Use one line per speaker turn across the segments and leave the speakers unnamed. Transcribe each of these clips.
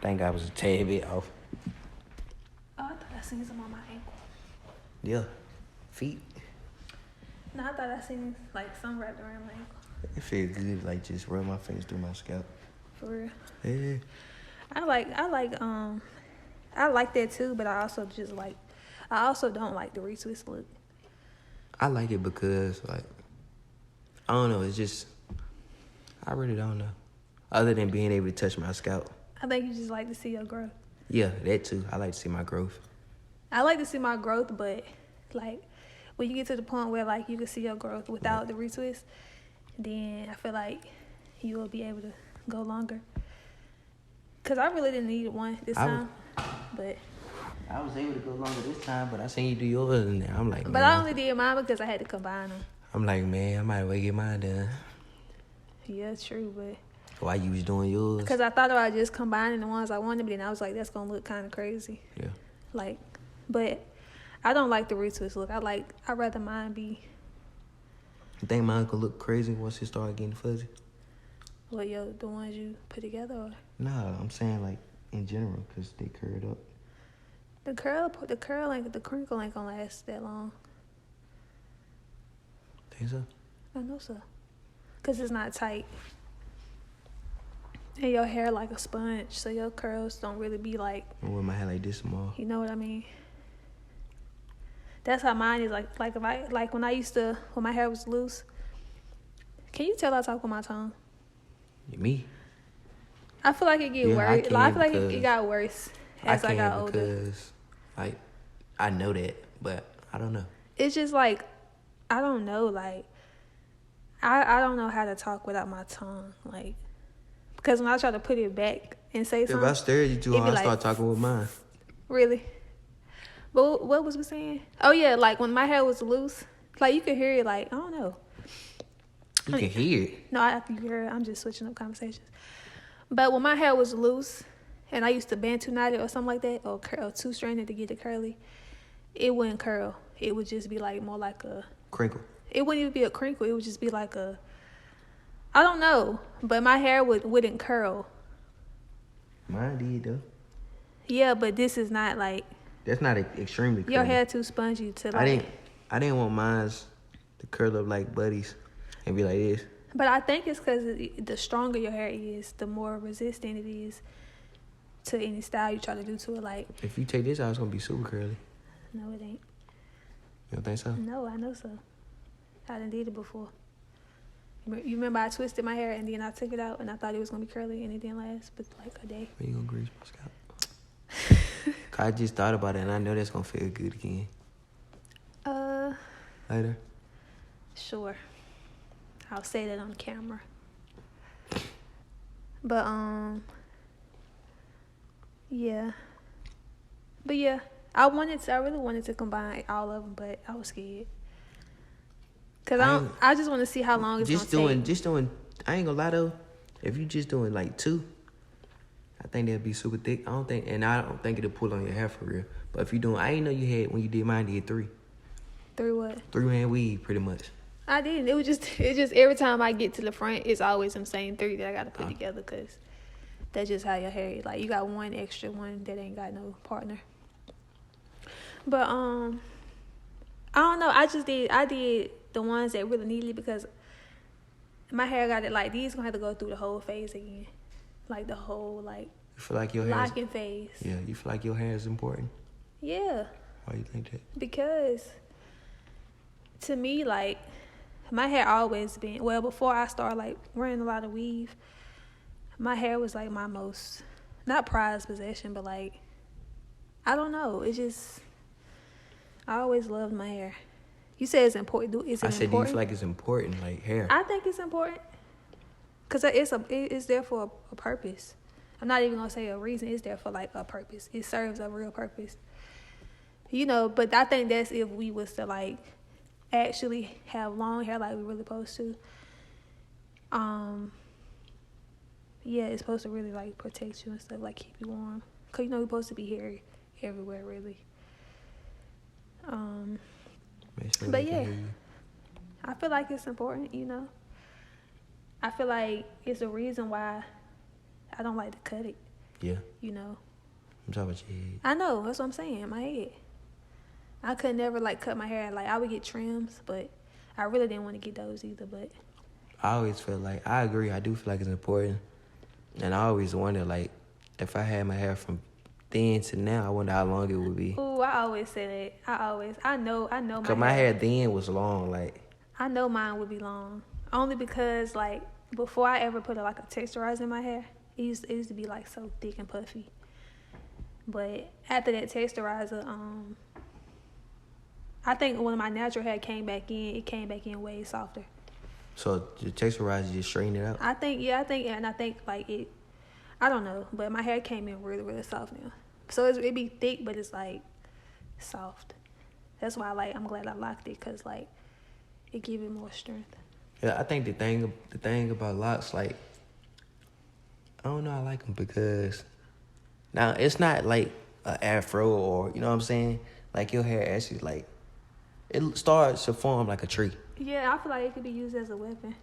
think I was a tad bit off.
Oh, I thought I seen some on my ankle.
Yeah. Feet.
No, I thought I seen like some wrapped around my ankle.
It feels good, like just rub my fingers through my scalp.
For real.
Yeah.
I like that too, but I also don't like the retwist look.
I like it because, like, I don't know, it's just, I really don't know. Other than being able to touch my scalp.
I think you just like to see your growth.
Yeah, that too. I like to see my growth.
I like to see my growth, but, like, when you get to the point where, like, you can see your growth without the retwist, then I feel like you will be able to go longer. Because I really didn't need one this time, but...
I was able to go longer this time, but I seen you do yours, and I'm like, man.
But I only did mine because I had to combine them.
I'm like, man, I might as well get mine done.
Yeah, it's true, but...
Why you was doing yours?
Because I thought about just combining the ones I wanted, but then I was like, that's going to look kind of crazy.
Yeah.
Like, but I don't like the retwist look. I'd rather mine be...
You think mine could look crazy once it start getting fuzzy?
What, the ones you put together, or?
Nah, I'm saying, like, in general, because they curled up.
The crinkle ain't gonna last that long.
Think so?
I know so. Because it's not tight. And your hair like a sponge, so your curls don't really be like...
I wear my hair like this small.
You know what I mean? That's how mine is. Like when my hair was loose. Can you tell I talk with my tongue?
Me?
I feel like it get worse. I feel like it got worse as I got older.
Because, like, I know that, but I don't know.
It's just like, I don't know. Like, I don't know how to talk without my tongue. Like, because when I try to put it back and say something,
if I stare at you too hard, I start talking with mine.
Really? But what was we saying? Oh yeah, like when my hair was loose, like you could hear it. Like, I don't know.
You can hear it.
No, I can hear it. I'm just switching up conversations. But when my hair was loose, and I used to bantu knot it or something like that, or two-stranded to get it curly, it wouldn't curl. It would just be like more like a
crinkle.
It wouldn't even be a crinkle. It would just be like a, I don't know, but my hair wouldn't curl.
Mine did though.
Yeah, but this is not like.
That's not extremely curly.
Your hair too spongy to like.
I didn't want mine to curl up like Buddy's and be like this.
But I think it's because the stronger your hair is, the more resistant it is to any style you try to do to it. Like,
if you take this out, it's gonna be super curly.
No, it ain't.
You don't think so?
No, I know so. I done did it before. You remember I twisted my hair and then I took it out and I thought it was gonna be curly and it didn't last but like a day.
When you gonna grease my scalp? I just thought about it and I know that's gonna feel good again. Later?
Sure. I'll say that on camera. But, yeah. But yeah, I really wanted to combine all of them, but I was scared. Cause I just want to see how long it's gonna take.
Just doing, I ain't gonna lie though, if you just doing like 2, I think that'd be super thick. I don't think it'll pull on your hair for real. But if you doing, I didn't know you had, when you did mine, you did 3.
3 what?
3-man weave, pretty much.
I didn't. It was just every time I get to the front, it's always them same 3 that I gotta put together, cause that's just how your hair is. Like, you got one extra one that ain't got no partner. But I don't know. I did the ones that really needed it because my hair got it like these gonna have to go through the whole phase again, like the whole like.
You feel like your hair
locking phase.
Yeah, you feel like your hair is important.
Yeah.
Why you think that?
Because to me, like, my hair always been, well, before I started like wearing a lot of weave, my hair was like my most, not prized possession, but like, I don't know, it's just, I always loved my hair. You said it's important. Is it important? I said, do you
feel like it's important, like hair?
I think it's important. Because it's there for a purpose. I'm not even going to say a reason. It's there for, like, a purpose. It serves a real purpose. You know, but I think that's if we was to, like, actually have long hair like we really supposed to. Yeah, it's supposed to really, like, protect you and stuff, like, keep you warm. Because, you know, we're supposed to be hairy everywhere, really.
Sure,
but yeah, I feel like it's important, you know. I feel like it's a reason why I don't like to cut it.
Yeah.
You know.
I'm talking about your head.
I know. That's what I'm saying. My head. I could never like cut my hair. Like I would get trims, but I really didn't want to get those either. But
I always feel like, I agree, I do feel like it's important. And I always wonder, like, if I had my hair from then to now, I wonder how long it would be.
ooh, I always say that. I know
Because my hair then was long, like.
I know mine would be long. Only because, like, before I ever put like a texturizer in my hair, it used to be like so thick and puffy. But after that texturizer, I think when my natural hair came back in, it came back in way softer.
So the texturizer just straighten it out?
I think like it, I don't know, but my hair came in really, really soft now. So it be thick, but it's like soft. That's why I'm glad I locked it, because like it give it more strength.
Yeah, I think the thing about locks, like, I don't know, I like them because now it's not like an afro or, you know what I'm saying? Like your hair actually, like, it starts to form like a tree.
Yeah, I feel like it could be used as a weapon.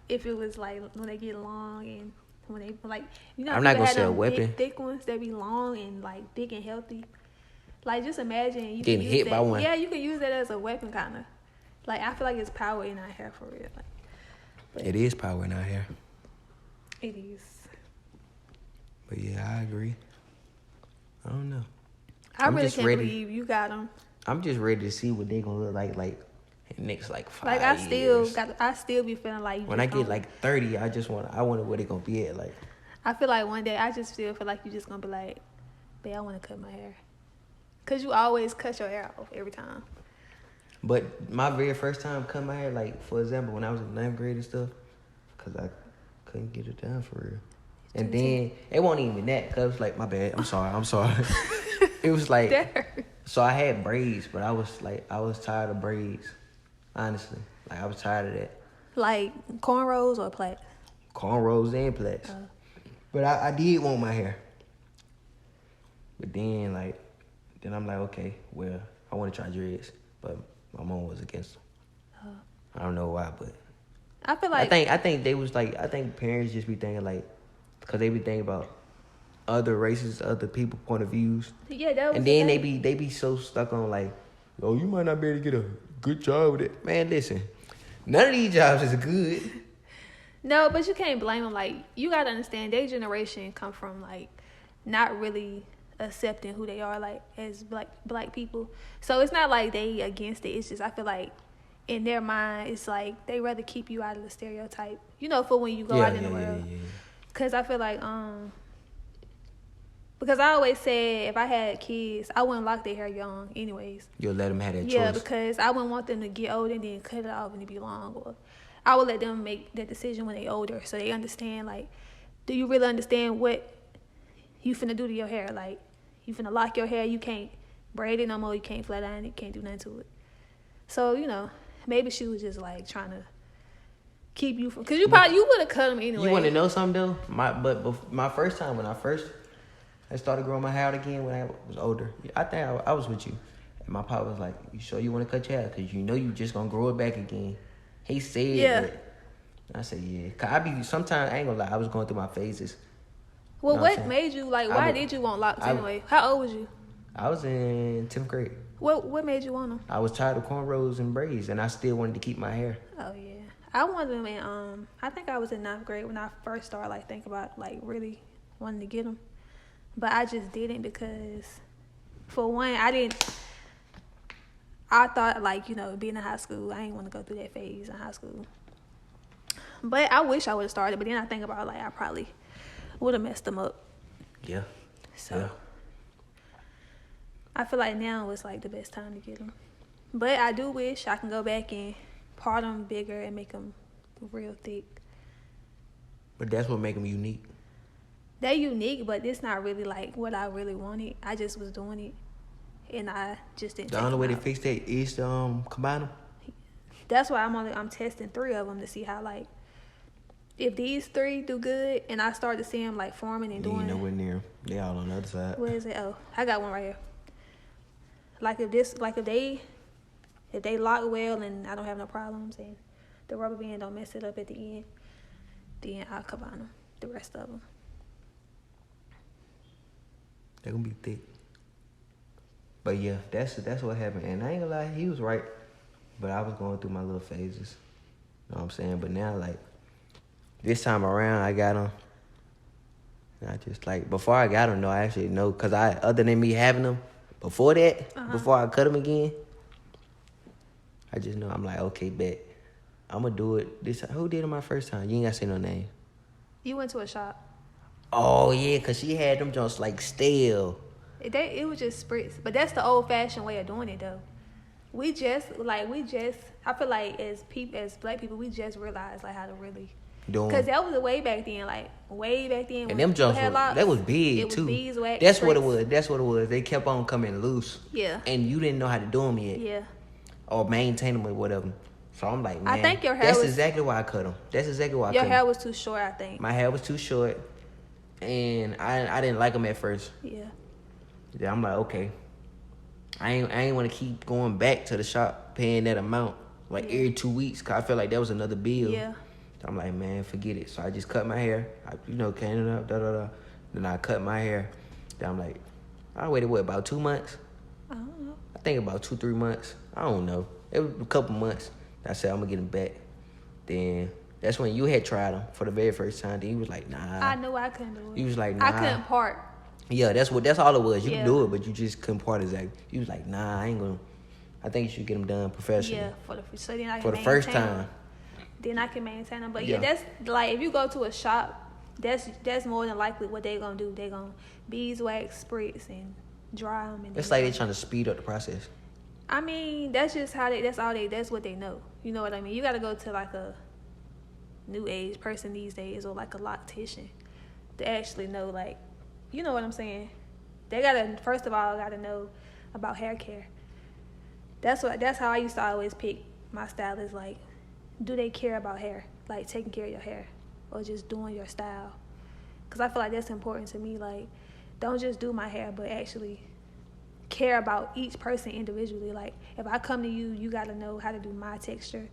If it was like when they get long and when they like, you know,
I'm not gonna say a weapon.
Thick ones that be long and like thick and healthy. Like just imagine you
getting
can use
hit
that.
by one.
Yeah, you can use that as a weapon, kind of. Like I feel like it's power in our hair for real. Like,
It is power in our hair.
it is.
But yeah, I agree. I don't know.
I
I'm
really
just
can't
ready.
believe you got them.
I'm just ready to see what they gonna look like in the next 5
Like
years.
I still be feeling like
When I get 30, I wonder where they gonna be at. Like,
I feel like one day I just feel like you just gonna be like, babe, I want to cut my hair, cause you always cut your hair off every time.
but my very first time cutting my hair, like for example, when I was in 9th grade and stuff, cause I couldn't get it down for real. And then it wasn't even that, cause like my bad. I'm sorry. It was like, so I had braids, but I was tired of braids. Honestly, like I was tired of that.
Like cornrows or plaits?
Cornrows and plaits. But I did want my hair. But then I'm like, okay, well, I want to try dreads, but my mom was against them. I don't know why, but
I feel like
I think they was like, I think parents just be thinking like, because they be thinking about other races, other people point of views.
Yeah, that was.
And then they be so stuck on like, oh, you might not be able to get a good job with it. Man, listen, none of these jobs is good.
No, but you can't blame them. Like, you gotta understand, their generation come from like not really accepting who they are, like as black people. So it's not like they against it. It's just I feel like in their mind, it's like they rather keep you out of the stereotype. You know, for when you go out in the world.
Yeah.
Cause I feel like because I always said if I had kids, I wouldn't lock their hair young anyways.
You'll let them have that choice.
Yeah, because I wouldn't want them to get old and then cut it off and it be long. Or I would let them make that decision when they older, so they understand, like, do you really understand what you finna do to your hair? Like, you finna lock your hair, you can't braid it no more, you can't flat iron it, you can't do nothing to it. So, you know, maybe she was just like trying to keep you from, because you would have cut them anyway.
You want to know something though? My first time when I started growing my hair out again when I was older. I think I was with you. And my pop was like, you sure you want to cut your hair? Because you know you just going to grow it back again. He said that. I said, yeah. Because sometimes, I ain't going to lie, I was going through my phases.
Well,
you know
what made you, like, why did you want locks anyway? How old was you?
I was in 10th grade.
What made you want them?
I was tired of cornrows and braids, and I still wanted to keep my hair.
Oh, yeah. I wanted them in, I think I was in 9th grade when I first started, like, thinking about, like, really wanting to get them. But I just didn't because, for one, I thought, like, you know, being in high school, I didn't want to go through that phase in high school. But I wish I would have started. But then I think about, like, I probably would have messed them up.
Yeah.
So,
yeah.
I feel like now is, like, the best time to get them. But I do wish I can go back and part them bigger and make them real thick.
But that's what make them unique.
They're unique, but it's not really like what I really wanted. I just was doing it, and I just didn't.
The only way to fix that is to combine them.
That's why I'm testing 3 of them to see how, like, if these 3 do good, and I start to see them like forming and doing.
You nowhere near them. They all on the other side.
Where is it? Oh, I got one right here. Like if they lock well and I don't have no problems and the rubber band don't mess it up at the end, then I'll combine them. The rest of them.
They're gonna be thick. But yeah, that's what happened. And I ain't gonna lie, he was right. But I was going through my little phases. You know what I'm saying? But now, like, this time around, I got him. And I just, like, before I got him, though, I actually know. Because other than me having him, before that, before I cut him again, I just know, I'm like, okay, bet. I'm going to do it. Who did it my first time? You ain't got to say no name.
You went to a shop.
Oh, yeah, because she had them joints, like, stale.
It was just spritz. But that's the old-fashioned way of doing it, though. I feel like as black people, we just realized, like, how to really... Because that was way back then,
And them jumps, that was big,
it
too.
Was beeswax,
That's what it was. They kept on coming loose.
Yeah.
And you didn't know how to do them yet.
Yeah.
Or maintain them or whatever. So I'm like, man,
I think your hair
exactly why I cut them. That's exactly why I cut them.
Your hair was too short, I think.
My hair was too short. And I didn't like them at first.
Yeah.
Yeah, I'm like, okay. I ain't want to keep going back to the shop paying that amount every 2 weeks, because I felt like that was another bill.
Yeah.
So I'm like, man, forget it. So I just cut my hair. Cleaned it up, da-da-da. Then I cut my hair. Then I'm like, I waited, about 2 months?
I don't know.
I think about 2-3 months. I don't know. It was a couple months. I said, I'm going to get them back. Then that's when you had tried them for the very first time. Then you was like, nah.
I knew I couldn't do it.
You was like, nah.
I couldn't part.
Yeah, that's all it was. You can do it, but you just couldn't part exactly. You was like, nah, I ain't gonna. I think you should get them done professionally.
Yeah, so then I can
for the first time.
Them. Then I can maintain them. But yeah, that's like if you go to a shop, that's more than likely what they gonna do. They gonna beeswax, spritz, and dry them. And
it's like they trying to speed up the process.
I mean, that's just how that's what they know. You know what I mean? You got to go to like a new age person these days, or like a loctician, to actually know, like, you know what I'm saying? They first of all gotta know about hair care. That's how I used to always pick my stylist. Like, do they care about hair, like taking care of your hair, or just doing your style? Because I feel like that's important to me. Like, don't just do my hair, but actually care about each person individually. Like, if I come to you, you got to know how to do my texture,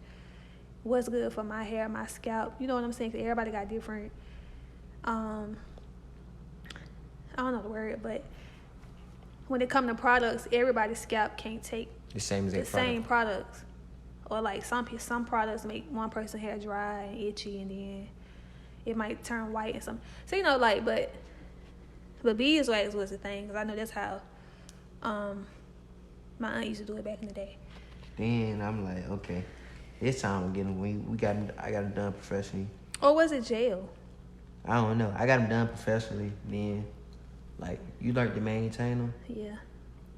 what's good for my hair, my scalp. You know what I'm saying? 'Cause everybody got different, I don't know the word, but when it comes to products, everybody's scalp can't take
the same
products. Or like some products make one person's hair dry and itchy, and then it might turn white and something. So, you know, like, but beeswax was the thing, because I know that's how my aunt used to do it back in the day.
Then I'm like, okay, this time I'm getting I got them done professionally.
Or was it gel?
I don't know. I got them done professionally. Then, like, you learned to maintain them.
Yeah,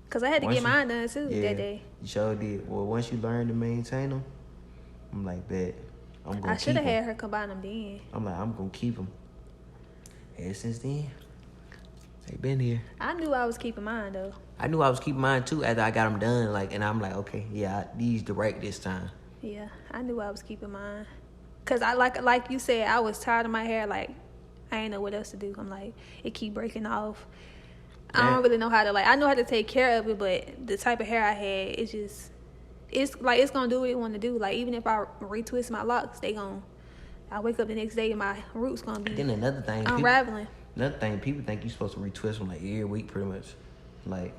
because I had to get mine done too that day.
You sure did. Well, once you learn to maintain them, I'm like, bet. I
should have had her combine them then.
I'm like, I'm gonna keep them. Ever since then, they been here.
I knew I was keeping mine though.
I knew I was keeping mine too after I got them done. Like, and I'm like, okay, yeah, these the right this time.
Yeah, I knew I was keeping mine, cause I like you said, I was tired of my hair. Like, I ain't know what else to do. I'm like, it keep breaking off. I don't really know how to, like, I know how to take care of it, but the type of hair I had, it's like, it's gonna do what it want to do. Like, even if I retwist my locks, I wake up the next day and my roots gonna be
then another thing,
unraveling.
People think you're supposed to retwist them like every week, pretty much. Like,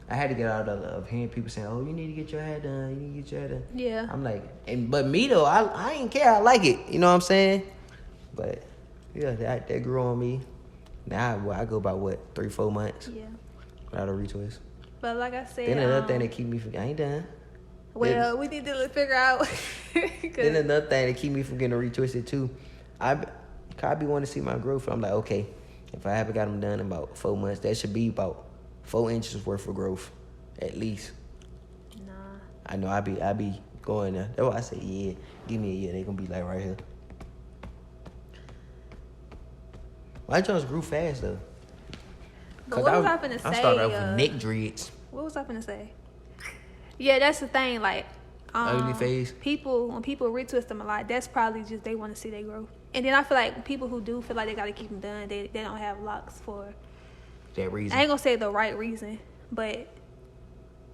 I had to get out of hearing people saying, "Oh, you need to get your hair done. You need to get your hair done."
Yeah.
I'm like, but me though, I ain't care. I like it. You know what I'm saying? But yeah, that grew on me. Now I go about 3-4 months.
Yeah.
Without a retwist.
But like I said,
then another thing that keep me from, I ain't done.
Well, we need to figure out.
Then another thing that keep me from getting retwisted too, I be wanting to see my growth. I'm like, okay, if I haven't got them done in about 4 months, that should be about 4 inches worth of growth, at least.
Nah.
I know I be going there. That's why I say, yeah, give me a year. They gonna be like right here. My joints grew fast though.
But what was I finna say?
I started off with neck dreads.
What was I finna say? Yeah, that's the thing. Like,
ugly face.
When people retwist them a lot, that's probably just they want to see their growth. And then I feel like people who do feel like they gotta keep them done, they don't have locks for
that reason.
I ain't gonna say the right reason, but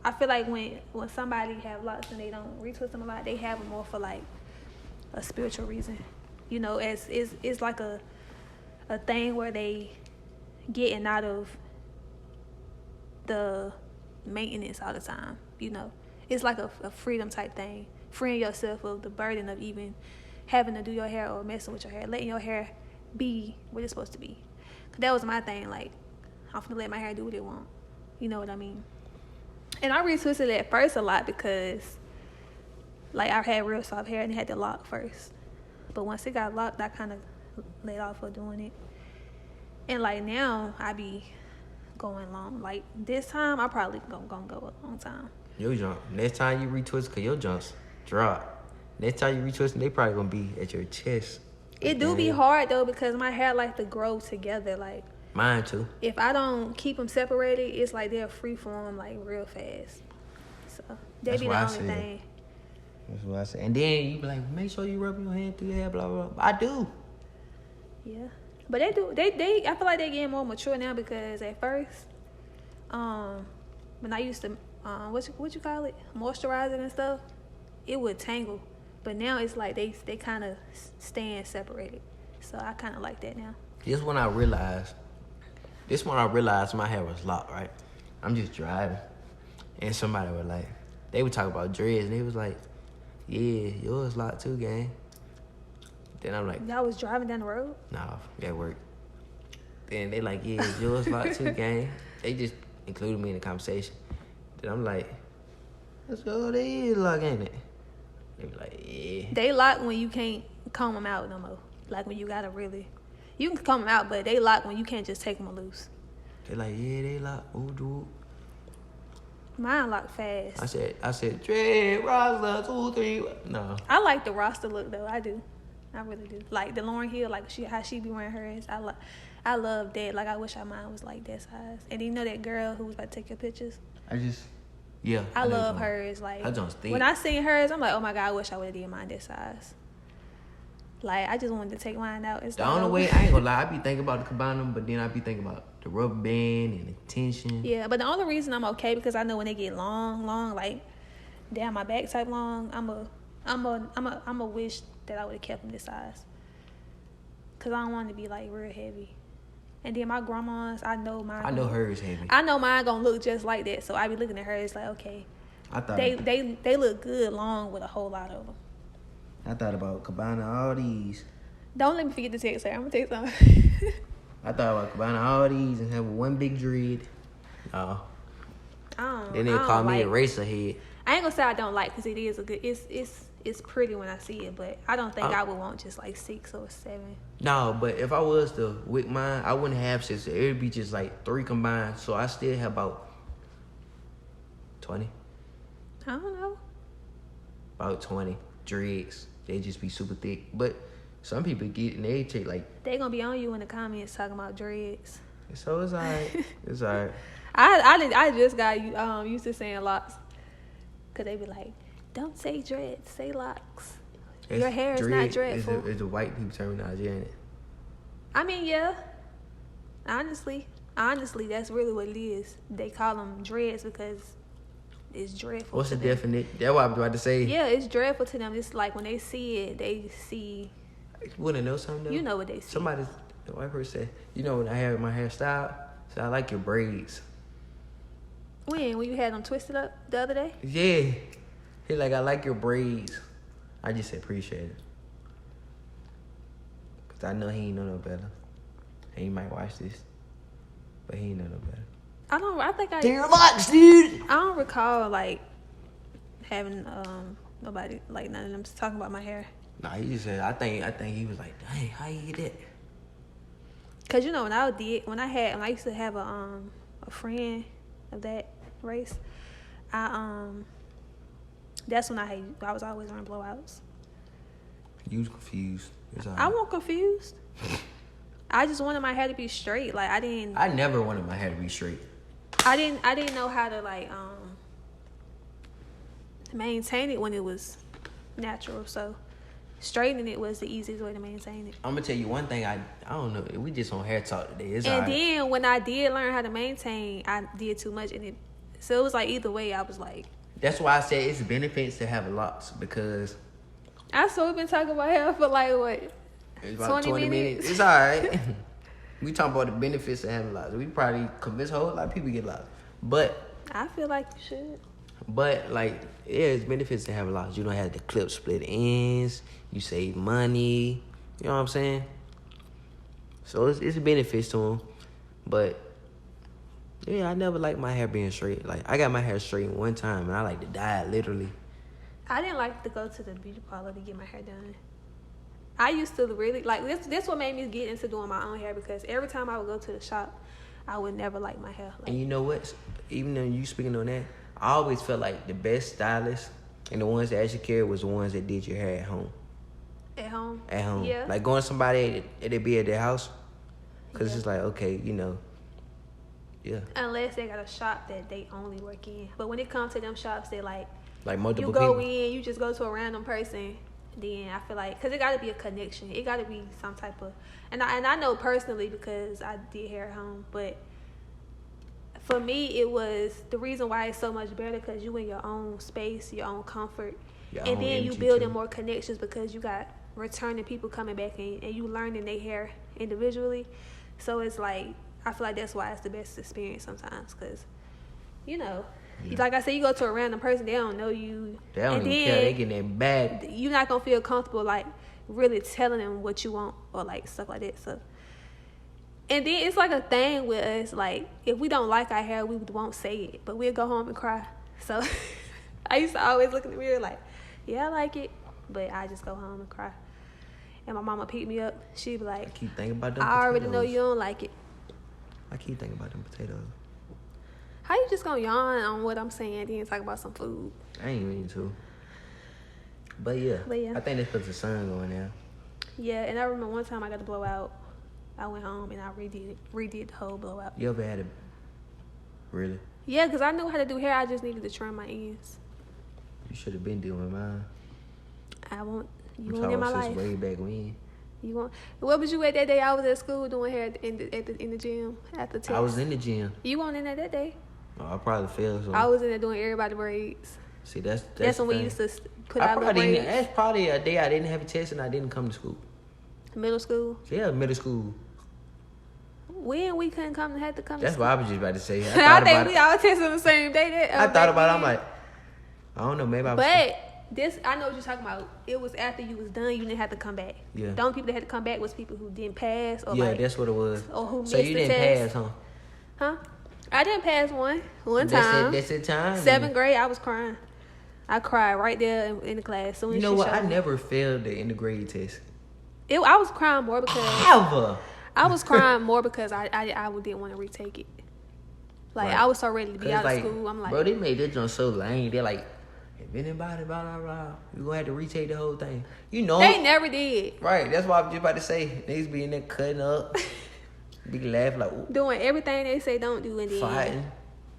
I feel like when somebody have locks and they don't retwist them a lot, they have them more for like a spiritual reason. You know, as it's like a thing where they getting out of the maintenance all the time. You know, it's like a freedom type thing. Freeing yourself of the burden of even having to do your hair or messing with your hair, letting your hair be what it's supposed to be. That was my thing. Like, I'm gonna let my hair do what it want. You know what I mean? And I retwisted it at first a lot because, like, I had real soft hair and it had to lock first. But once it got locked, I kind of let off of doing it. And, like, now I be going long. Like, this time, I probably gonna go a long time.
Your jump. Next time you retwist, because your jumps drop. Next time you retwist, they probably going to be at your chest.
It do be hard, though, because my hair like to grow together. Like,
mine, too.
If I don't keep them separated, it's like they'll freeform, like, real fast. So, they be the only thing.
That's what I said. And then you be like, make sure you rub your hand through your hair, blah, blah, blah. I do.
Yeah. But they do. I feel like they're getting more mature now because at first, when I used to, what you call it? Moisturizing and stuff, it would tangle. But now it's like they kind of stand separated. So I kind of like that now.
This when I realized my hair was locked, right? I'm just driving. And somebody was like, they would talk about dreads. And they was like, yeah, yours locked too, gang. Then I'm like,
y'all was driving down the road?
Nah, at work. Then they like, yeah, yours locked too, gang. They just included me in the conversation. Then I'm like, let's go, they is locked, ain't it? They be like, yeah.
They lock when you can't comb them out no more. Like when you gotta really, you can comb them out, but they lock when you can't just take them loose.
They like, yeah, they lock. Ooh, dude.
Mine lock fast.
I said, dread, Rasta, 2, 3. No.
I like the Rasta look though. I do. I really do. Like the Lauryn Hill, like how she be wearing hers. I love that. Like I wish mine was like that size. And you know that girl who was about to take your pictures? I love hers. Like when I seen hers, I'm like, oh my God, I wish I would have did mine that size. Like I just wanted to take mine out.
The only way, I ain't gonna lie, I be thinking about the cabana, but then I be thinking about the rubber band and the tension.
Yeah, but the only reason I'm okay because I know when they get long, like down my back type long, I'm a wish that I would have kept them this size. Cause I don't want to be like real heavy. And then my grandma's, I know hers heavy. I know mine gonna look just like that. So I be looking at her, it's like, okay. They look good long with a whole lot of them.
I thought about cabana all these.
Don't let me forget to text her. I'm gonna text something.
I thought about cabana all these and have one big dread. No. Then they call me a racer head.
I ain't gonna say I don't like because it is a good. It's pretty when I see it, but I don't think I would want just like 6 or 7.
No, but if I was to wick mine, I wouldn't have 6. It would be just like 3 combined. So I still have about 20.
I don't know.
About 20 dreads. They just be super thick. But some people get and they take like.
They gonna be on you in the comments talking about dreads.
So it's alright. It's alright.
I just got used to saying locks. Cause they be like, don't say dreads, say locks. Your hair is not dreadful.
It's a white people terminology, ain't it?
I mean, yeah. Honestly, that's really what it is. They call them dreads because it's dreadful.
What's the definition? That's what I'm about to say.
Yeah, it's dreadful to them. It's like when they see it, they see.
You wanna know something though?
You know what they see.
The white person said, you know when I have my hairstyle, so I like your braids.
When you had them twisted up the other day?
Yeah. He like, I like your braids. I just said appreciate it. Cause I know he ain't know no better. And he might watch this, but he ain't know no better.
I think
Dear LOCS, dude.
I don't recall like having nobody like none of them talking about my hair.
Nah, he just said I think he was like, dang, how you get that?
Cause you know when I used to have a friend of that race, that's when I was always wearing blowouts.
You was confused.
I wasn't confused. I just wanted my hair to be straight. Like
I never wanted my hair to be straight.
I didn't know how to like maintain it when it was natural. So straightening it was the easiest way to maintain it.
I'm gonna tell you one thing. I don't know. We just on hair talk today.
Then when I did learn how to maintain, I did too much, so it was like either way. I was like.
That's why I said it's benefits to have locks because.
I saw we've been talking about hair for like what?
It's about 20 minutes. It's all right. We talking about the benefits of having locks. We probably convince a whole lot of people to get locks. But
I feel like you should.
But like, there's benefits to have a lot. You don't have the clip split ends. You save money. You know what I'm saying? So it's benefits to them. But yeah, I never liked my hair being straight. Like, I got my hair straight one time, and I like to dye it literally.
I didn't like to go to the beauty parlor to get my hair done. I used to really like this. What made me get into doing my own hair, because every time I would go to the shop, I would never like my hair. Like,
And you know what? Even though you speaking on that, I always felt like the best stylists and the ones that actually cared was the ones that did your hair at home.
At home?
At home.
Yeah.
Like going to somebody and they be at their house. Because
Yeah.
it's like, okay, you know. Yeah.
Unless they got a shop that they only work in. But when it comes to them shops, they like
Multiple
you go
people.
in, you just go to a random person. Then I feel like, because it got to be a connection. It got to be some type of, and I know personally because I did hair at home, but for me, it was the reason why it's so much better, because you in your own space, your own comfort,
Your
and
own
then you
energy,
building
too.
more connections because you got returning people coming back and you learning their hair individually. So it's like, I feel like that's why it's the best experience sometimes, because, you know, like I said, you go to a random person, they don't know you.
They don't
and
even care. They getting that bag.
you're not going to feel comfortable, like, really telling them what you want or, like, stuff like that. So, and then it's like a thing with us, like, if we don't like our hair, we won't say it, but we'll go home and cry. So I used to always look in the mirror like, yeah, I like it, but I just go home and cry. And my mama picked me up. She'd be
I
like,
keep thinking about them
I already
potatoes.
know you don't like it.
I keep thinking about them potatoes.
How you just gonna yawn on what I'm saying, then talk about some food?
I ain't mean to. But yeah. I think that's because the sun going down.
Yeah, and I remember one time I got the blowout. I went home and I redid the whole blowout.
You ever had it? Really?
Yeah, because I knew how to do hair. I just needed to trim my ends.
You should have been doing mine.
I want you
I'm
want in my
talking
life.
since way back when.
You want? Where was you at that day? I was at school doing hair in the gym at the test.
I was in the gym.
You weren't in there that day.
Oh, I probably failed. So.
I was in there doing everybody braids.
See, that's
That's when
the
we
thing.
used to put out the braids.
That's probably a day I didn't have a test and I didn't come to school.
Middle school.
So yeah, middle school.
When we couldn't come, had to come.
That's
to
what I
school.
was just about to say. I
I
thought
think
about
we
it.
all tested on the same day.
I thought about it. I'm like, I don't know. Maybe I was.
But this, I know what you're talking about. It was after you was done. You didn't have to come back.
Yeah.
The only people that had to come back was people who didn't pass or
Yeah,
like,
that's what it was.
or who
So
missed
you
the
didn't
test.
pass, huh?
Huh? I didn't pass one
That's
time.
That's the time.
Seventh grade, I was crying. I cried right there in the class. Soon as
You know
she
what?
showed
I
me.
never failed the end of grade test.
I was crying more because
Ever.
I was crying more because I didn't want to retake it. Like,
Right.
I was so ready to be
'Cause,
out
like,
of school. I'm like,
bro, they made that joint so lame. They're like, if anybody, blah, blah, blah, you gonna have to retake the whole thing. You know.
they never did.
Right, that's what I was just about to say. Niggas be in there cutting up. Be laughing like, ooh,
Doing everything they say don't do, and then
fighting.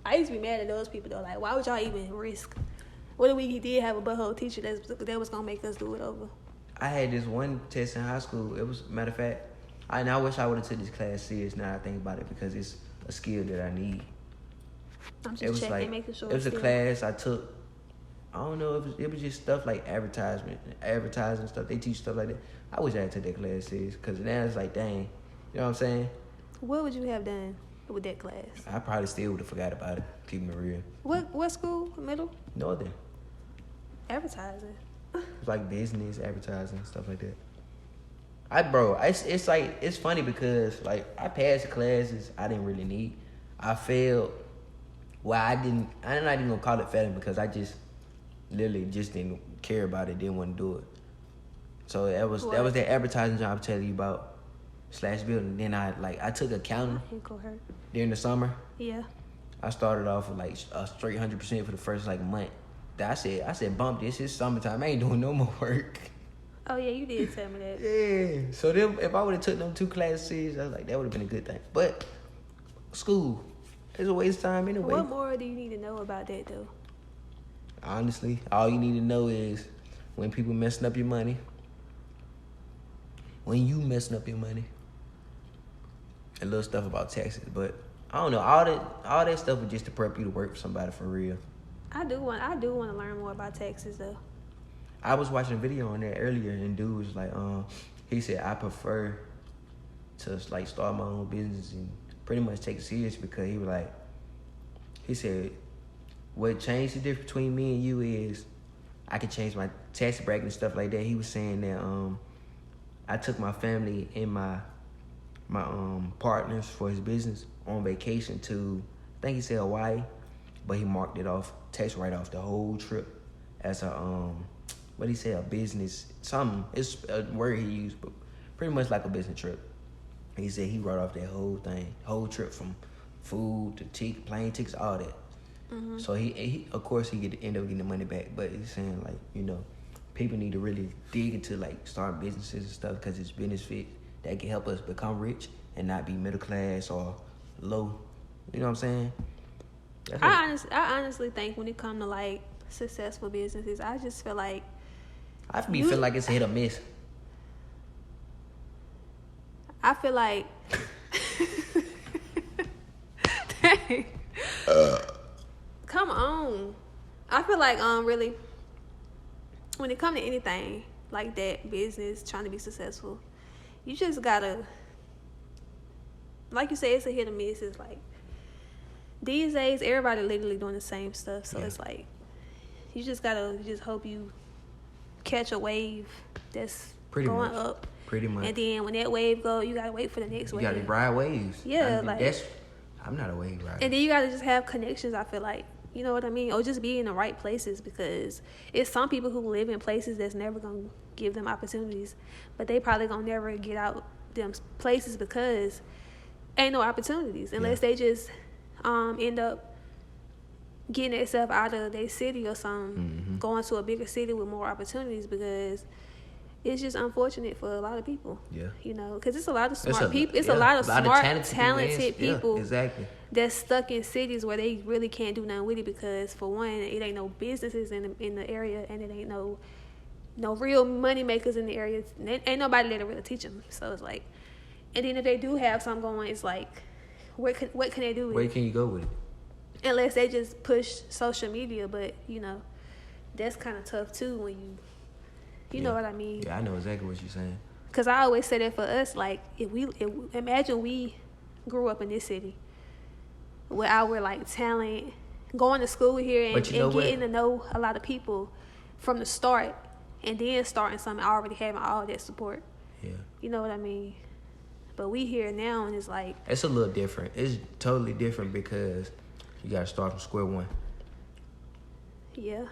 I used to be mad at those people though. Like, why would y'all even risk? What if we did have a butthole teacher that was gonna make us do it over?
I had this one test in high school. It was, matter of fact, I wish I would have took this class serious now I think about it, because it's a skill that I need.
I'm just
It was
checking,
like,
making sure.
it was a
still-
class I took. I don't know, it was just stuff like advertising stuff. They teach stuff like that. I wish I had took that class serious, because now it's like, dang, you know what I'm saying?
What would you have done with that class?
I probably still would have forgot about it, keeping it real.
What school? Middle?
Northern.
Advertising.
It's like business, advertising, stuff like that. It's like, it's funny because like I passed classes I didn't really need. I failed. Well, I'm not even gonna call it failing, because I just literally just didn't care about it, didn't want to do it. So that was that advertising job I'm telling you about, / building. Then I took accounting
Ankle hurt.
during the summer.
Yeah.
I started off with like a straight 100% for the first like month. I said, bump this. It's summertime. I ain't doing no more work.
Oh yeah, you did tell me that.
Yeah. So then, if I would have took them 2 classes serious, I was like, that would have been a good thing. But school is a waste of time anyway.
What more do you need to know about that though?
Honestly, all you need to know is when people messing up your money, when you messing up your money, a little stuff about taxes. But I don't know, all that stuff was just to prep you to work for somebody for real.
I do want to learn more about taxes though.
I was watching a video on there earlier, and dude was like, he said, I prefer to like start my own business and pretty much take it serious, because he he said, what changed the difference between me and you is I can change my tax bracket and stuff like that. He was saying that I took my family and my partners for his business on vacation to, I think he said Hawaii, but he marked it off, tax write off the whole trip as a what he say, a business something. It's a word he used, but pretty much like a business trip. He said he wrote off that whole thing, whole trip from food to plane tickets, all that. Mm-hmm. So he of course he end up getting the money back, but he's saying like, you know, people need to really dig into like starting businesses and stuff because it's benefits that can help us become rich and not be middle class or low. You know what I'm saying?
I honestly think when it comes to like successful businesses, I just feel like
feel like it's hit or miss.
I feel like dang. Come on. I feel like really when it comes to anything like that, business, trying to be successful, you just gotta, like you say, it's a hit or miss. It's like these days everybody literally doing the same stuff, so it's like you just hope you catch a wave that's going up.
Pretty much.
And then when that wave go, you gotta wait for the next wave.
You gotta ride waves.
Yeah,
I'm not a wave rider.
And then you gotta just have connections, I feel like. You know what I mean? Or just be in the right places, because it's some people who live in places that's never gonna give them opportunities, but they probably gonna never get out them places because ain't no opportunities unless they just end up getting themselves out of their city or something, going to a bigger city with more opportunities, because it's just unfortunate for a lot of people. Yeah. You know, because it's a lot of smart people. It's a lot of smart, talented people
exactly.
that's stuck in cities where they really can't do nothing with it because, for one, it ain't no businesses in the area, and it ain't no real money makers in the area. Ain't nobody there to really teach them. So it's like, and then if they do have something going, it's like, what can they do with it?
Where can you go with it?
Unless they just push social media, but you know, that's kind of tough too when you know what I mean.
Yeah, I know exactly what you're saying.
Cause I always say that for us, like imagine we grew up in this city with our like talent, going to school here and getting to know a lot of people from the start, and then starting something already having all that support. Yeah. You know what I mean? But we here now, and it's like
it's a little different. It's totally different because you got to start from square one.
Yeah.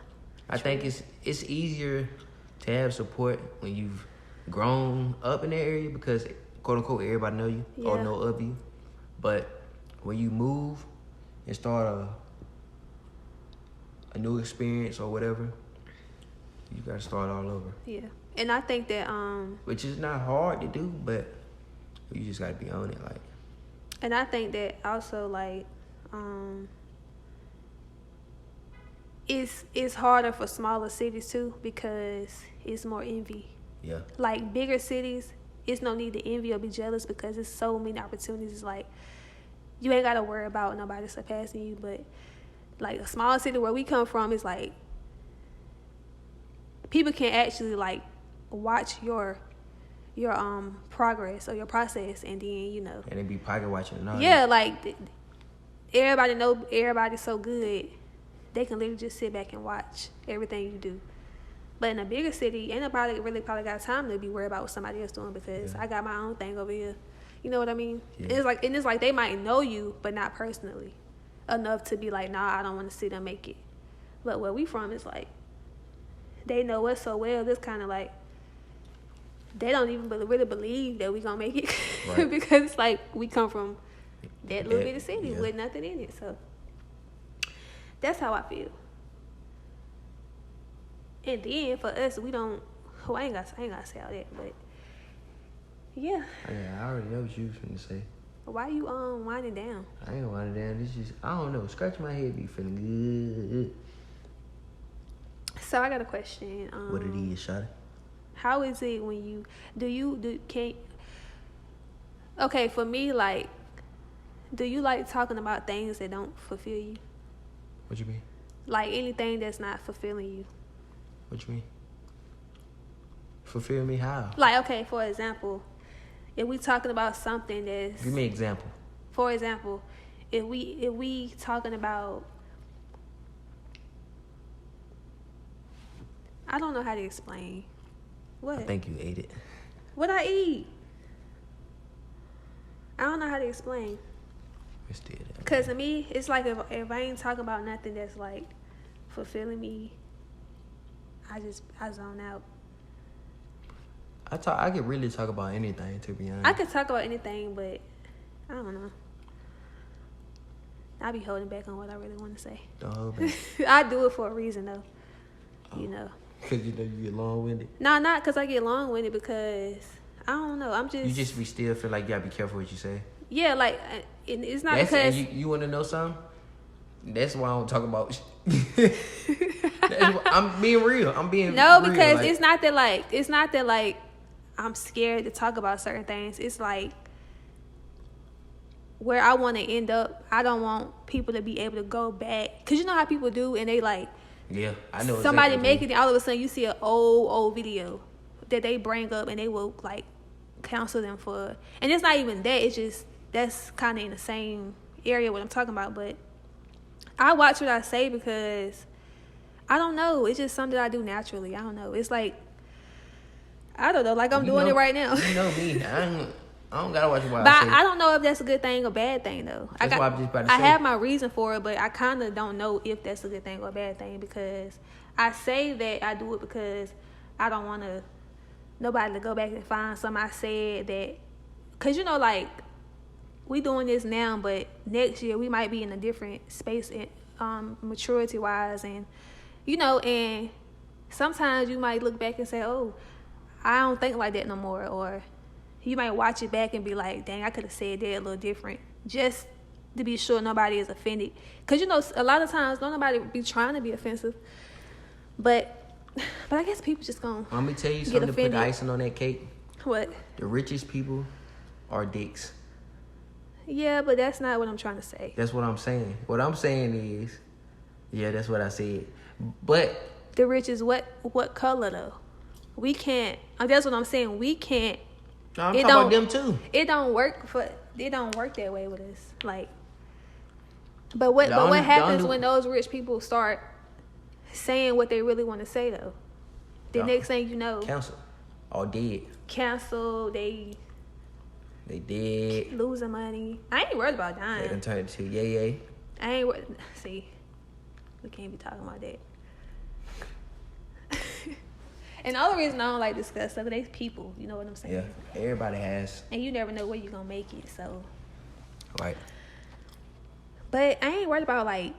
I think it's easier to have support when you've grown up in the area because, quote unquote, everybody know you or know of you. But when you move and start a new experience or whatever, you got to start all over.
Yeah. And I think that
which is not hard to do, but you just got to be on it, like.
And I think that also, like, it's harder for smaller cities too because it's more envy. Yeah. Like bigger cities, it's no need to envy or be jealous because there's so many opportunities. It's like you ain't gotta worry about nobody surpassing you. But like a small city where we come from is like people can actually like watch your progress or your process, and then you know.
And they be pocket watching and all.
Yeah, like everybody know everybody's so good. They can literally just sit back and watch everything you do. But in a bigger city, ain't nobody really probably got time to be worried about what somebody else doing because I got my own thing over here. You know what I mean? Yeah. It's like they might know you, but not personally enough to be like, nah, I don't want to see them make it. But where we from is like, they know us so well. It's kind of like they don't even really believe that we gonna make it right. Because it's like we come from that little bitty city with nothing in it. So that's how I feel. And then for us, we don't. I ain't gotta say all that, but yeah.
Yeah, I already know what you was finna say.
Why you winding down?
I ain't winding down. This just I don't know. Scratch my head, be feeling good.
So I got a question.
What it is, shawty?
How is it when you okay, for me, like, do you like talking about things that don't fulfill you?
What you mean?
Like anything that's not fulfilling you.
What you mean? Fulfill me how?
Like, okay, for example, if we talking about something that's...
Give me an example.
For example, if we talking about, I don't know how to explain. What?
I think you ate it.
What I eat? I don't know how to explain.
It's dead.
Cause to me, it's like if I ain't talking about nothing that's like fulfilling me, I zone out.
I could really talk about anything, to be honest.
I could talk about anything, but I don't know. I be holding back on what I really want to say.
Don't hold back.
I do it for a reason, though.
Oh.
You know.
Because you know you get long-winded?
No, not because I get long-winded, because I don't know. I'm just...
You just still feel like you got to be careful what you say?
Yeah, like, it's not
That's,
because...
And you want to know something? That's why I don't talk about... I'm being real. I'm being
No,
real,
because
like,
it's not that, like, I'm scared to talk about certain things. It's like... where I want to end up, I don't want people to be able to go back. Because you know how people do, and they like...
Yeah, I know
somebody
exactly
making it, all of a sudden you see an old video that they bring up, and they will, like, counsel them for... And it's not even that. It's just... that's kind of in the same area what I'm talking about. But I watch what I say because... I don't know. It's just something that I do naturally. I don't know. It's like... I don't know. Like, I'm doing it right now.
You know me. I don't gotta watch what
but
I say.
I don't know if that's a good thing or bad thing, though.
That's what I'm just about to say.
I have my reason for it, but I kind of don't know if that's a good thing or a bad thing, because I say that I do it because I don't want nobody to go back and find something I said that... Because, you know, like, we doing this now, but next year we might be in a different space, maturity-wise, and, you know, and sometimes you might look back and say, oh, I don't think like that no more, or... You might watch it back and be like, dang, I could have said that a little different, just to be sure nobody is offended. Because, you know, a lot of times, don't nobody be trying to be offensive. But I guess people just going to
Let me tell you something to put the icing on that cake.
What?
The richest people are dicks.
Yeah, but that's not what I'm trying to say.
That's what I'm saying. What I'm saying is, yeah, that's what I said. But...
the rich is what color, though? We can't... That's what I'm saying. We can't...
No, I'm talking about them too.
It don't work that way with us. Like, but what happens when those rich people start saying what they really want to say, though? The next thing you know,
cancel, or dead.
Cancel. They
dead.
Losing money. I ain't worried about dying.
They done turned to yay.
I ain't worried. See, we can't be talking about that. And the only reason I don't like discuss stuff, they people. You know what I'm saying?
Yeah, everybody has.
And you never know where you're going to make it, so.
Right.
But I ain't worried about, like,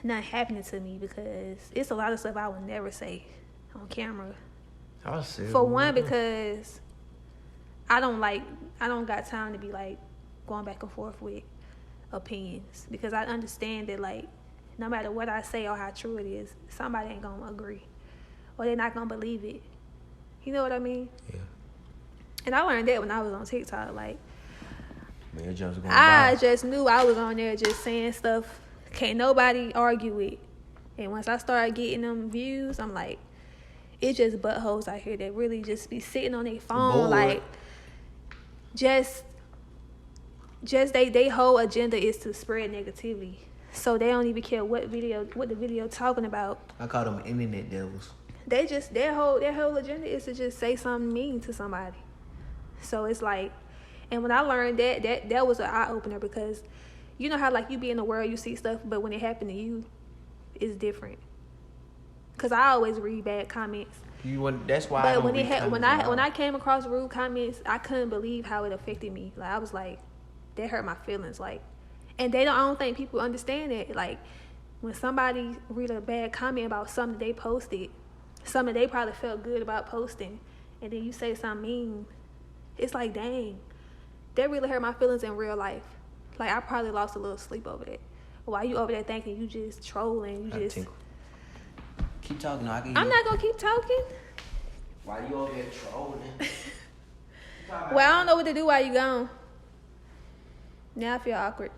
nothing happening to me, because it's a lot of stuff I would never say on camera.
I'll see.
For one, because I don't got time to be, like, going back and forth with opinions. Because I understand that, like, no matter what I say or how true it is, somebody ain't going to agree. Or they're not going to believe it. You know what I mean?
Yeah.
And I learned that when I was on TikTok. Like,
I
just knew I was on there just saying stuff can't nobody argue with. And once I started getting them views, I'm like, it's just buttholes out here that really just be sitting on their phone. Like, just they whole agenda is to spread negativity. So they don't even care what the video talking about.
I call them internet devils.
They just their whole agenda is to just say something mean to somebody. So it's like, and when I learned that was an eye opener, because you know how, like, you be in the world, you see stuff, but when it happened to you, it's different. Cause I always read bad comments.
That's why.
But when I came across rude comments, I couldn't believe how it affected me. Like, I was like, that hurt my feelings. Like, and I don't think people understand it. Like, when somebody read a bad comment about something they posted, something they probably felt good about posting, and then you say something mean, it's like, dang, that really hurt my feelings in real life. Like, I probably lost a little sleep over that. While you over there thinking you just trolling,
keep talking. I'm
not gonna keep talking.
Why you over there trolling?
Well, I don't know what to do while you gone. Now I feel awkward.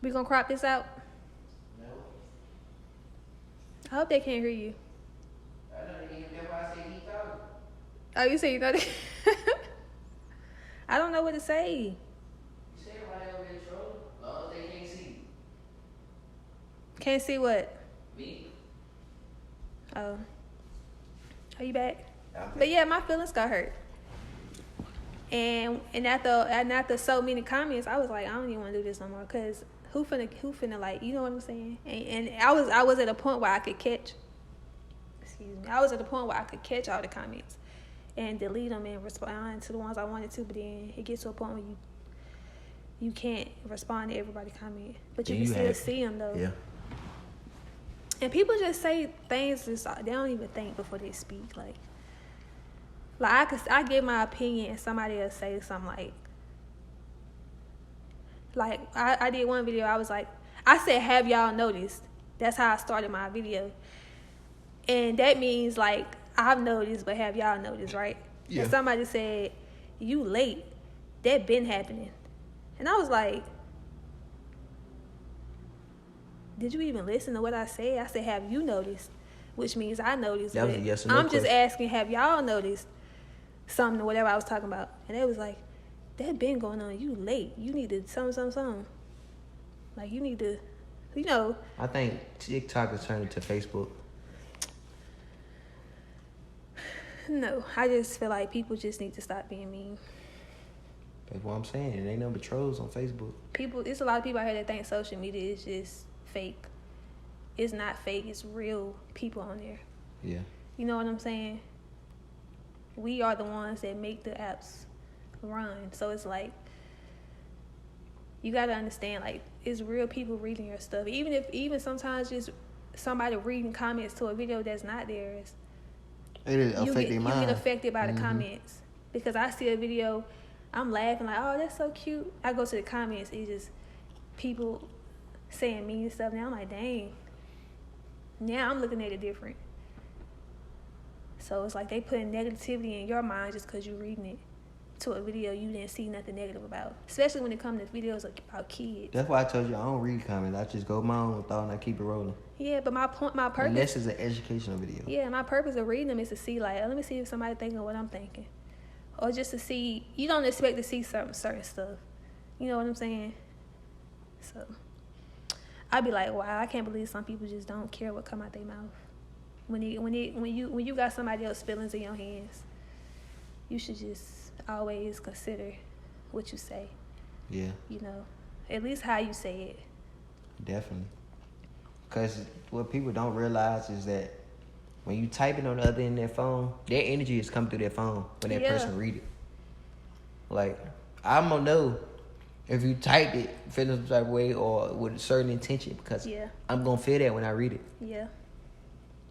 We gonna crop this out?
No.
I hope they can't hear you.
I know, that's why I say keep talking.
Oh, you say you know that? I don't know what to say.
You say everybody over there trolling? Oh, they can't see.
Can't see what?
Me?
Oh. Are you back?
Okay.
But yeah, my feelings got hurt. And after so many comments, I was like, I don't even want to do this no more. Cause who finna like, you know what I'm saying? And I was at a point where I could catch. Excuse me. I was at a point where I could catch all the comments and delete them and respond to the ones I wanted to. But then it gets to a point where you can't respond to everybody's comment, but you can still see them though.
Yeah.
And people just say things they don't even think before they speak. Like I give my opinion and somebody else say something like I did one video. I was like, I said, have y'all noticed? That's how I started my video. And that means like, I've noticed, but have y'all noticed, right? Yeah. And somebody said, you late. That been happening. And I was like, did you even listen to what I said? I said, have you noticed? Which means I noticed.
That was a yes or no
I'm just
question.
asking, have y'all noticed something or whatever I was talking about? And they was like, that been going on. You late. You need to something. Like, you need to, you know.
I think TikTok is turning to Facebook.
No, I just feel like people just need to stop being mean.
That's what I'm saying. It ain't no but trolls on Facebook.
It's a lot of people out here that think social media is just fake. It's not fake. It's real people on there.
Yeah.
You know what I'm saying? We are the ones that make the apps run. So it's like, you got to understand, like, it's real people reading your stuff. Even sometimes just somebody reading comments to a video that's not theirs.
It affect their mind.
You get affected by the comments. Because I see a video, I'm laughing like, oh, that's so cute. I go to the comments, it's just people saying mean stuff. Now I'm like, dang. Now I'm looking at it different. So it's like they putting negativity in your mind just because you're reading it to a video you didn't see nothing negative about. Especially when it comes to videos about kids.
That's why I told you I don't read comments. I just go my own thought and I keep it rolling.
Yeah, but my purpose.
Unless it's an educational video.
Yeah, my purpose of reading them is to see, like, let me see if somebody thinking what I'm thinking. Or just to see, you don't expect to see certain stuff. You know what I'm saying? So, I'd be like, wow, I can't believe some people just don't care what come out their mouth. When you got somebody else's feelings in your hands, you should just always consider what you say. Yeah. You know, at least how you say it.
Definitely. Because what people don't realize is that when you typing on the other end of their phone, their energy is coming through their phone when that person read it. Like, I'm going to know if you typed it feeling some type of way or with a certain intention because I'm going to feel that when I read it. Yeah.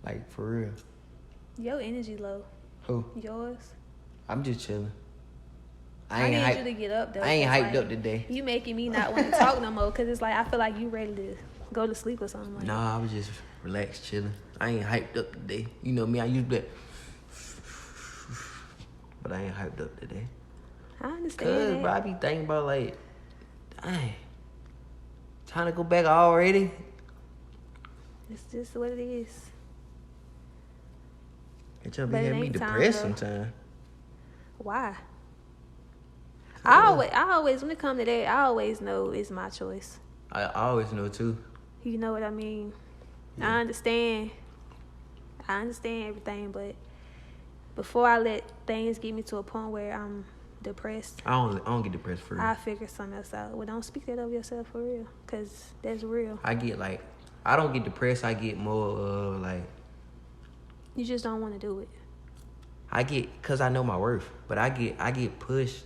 Like, for real.
Your energy low.
Who?
Yours.
I'm just chilling.
I need you to get up, though.
I ain't hyped up today.
You making me not want to talk no more because it's like I feel like you ready to go to sleep or something. Like
nah, I was just relaxed, chilling. I ain't hyped up today. You know me, I used that. But I ain't hyped up today.
I understand.
Cause I be thinking about like, dang, time to go back already.
It's just what it is.
It just be having me depressed sometimes.
Why? I always, when it comes to that, I always know it's my choice.
I always know too.
You know what I mean? Yeah. I understand everything, but before I let things get me to a point where I'm depressed,
I don't get depressed for real.
I figure something else out. Well, don't speak that over yourself for real, cause that's real.
I don't get depressed. I get more like.
You just don't want to do it.
Cause I know my worth, but I get pushed.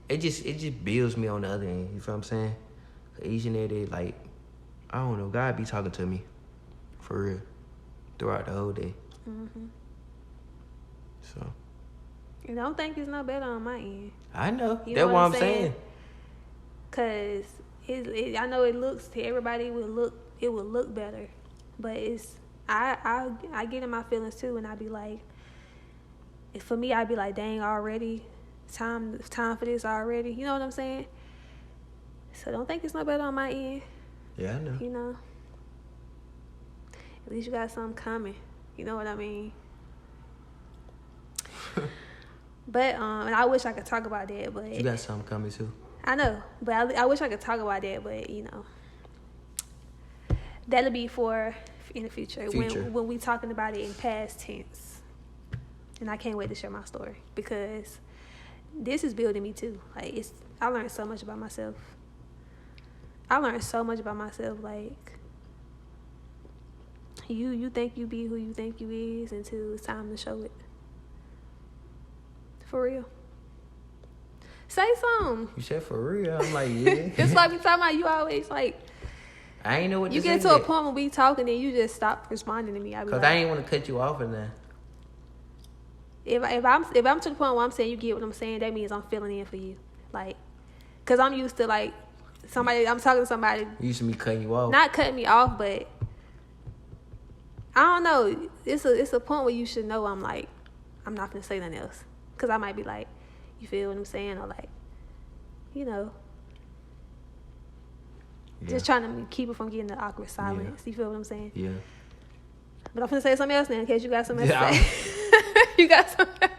It just builds me on the other end. You feel what I'm saying? Each and every day, like, I don't know, God be talking to me, for real, throughout the whole day. Mm-hmm. So.
You don't think it's no better on my end.
I know. That's what I'm saying.
Cause I know it looks to everybody it would look better, but I get in my feelings too, and I be like, for me, I'd be like, dang, already, time for this already. You know what I'm saying? So don't think it's no better on my end.
Yeah, I know.
You know, at least you got something coming. You know what I mean? But and I wish I could talk about that, but
you got something coming too.
I know, but I wish I could talk about that, but that'll be for in the future. When we talking about it in past tense. And I can't wait to share my story because this is building me too. Like I learned so much about myself. Like you think you be who you think you is until it's time to show it. For real. Say something.
You said for real. I'm like, yeah.
It's like we talking about you always like.
I ain't know what
you
to
get
say
to a point when we talking and you just stop responding to me.
Because I ain't want to cut you off in there.
If I'm to the point where I'm saying you get what I'm saying, that means I'm filling in for you. Like, because I'm used to like I'm talking to somebody.
You used to me cutting you off.
Not cutting me off, but I don't know. It's a point where you should know I'm like, I'm not going to say nothing else. Because I might be like, you feel what I'm saying? Or like, just trying to keep it from getting the awkward silence. You feel what I'm saying?
Yeah.
But I'm going to say something else now in case you got something else to say. You got something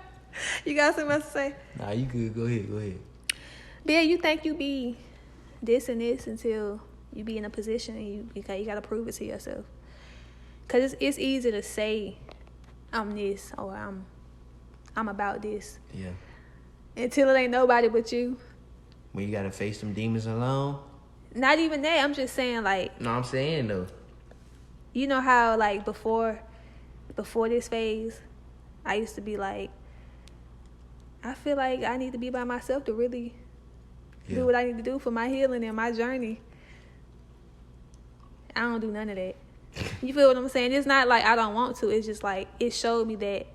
else to say?
Nah, you good. Go ahead.
But yeah, you think you be this and this until you be in a position and you got to prove it to yourself. Because it's easy to say, I'm this or I'm about this.
Yeah.
Until it ain't nobody but you.
When you got to face them demons alone?
Not even that. I'm just saying like.
No, I'm saying though.
You know how like before this phase, I used to be like, I feel like I need to be by myself to really do what I need to do for my healing and my journey. I don't do none of that. You feel what I'm saying? It's not like I don't want to. It's just like it showed me that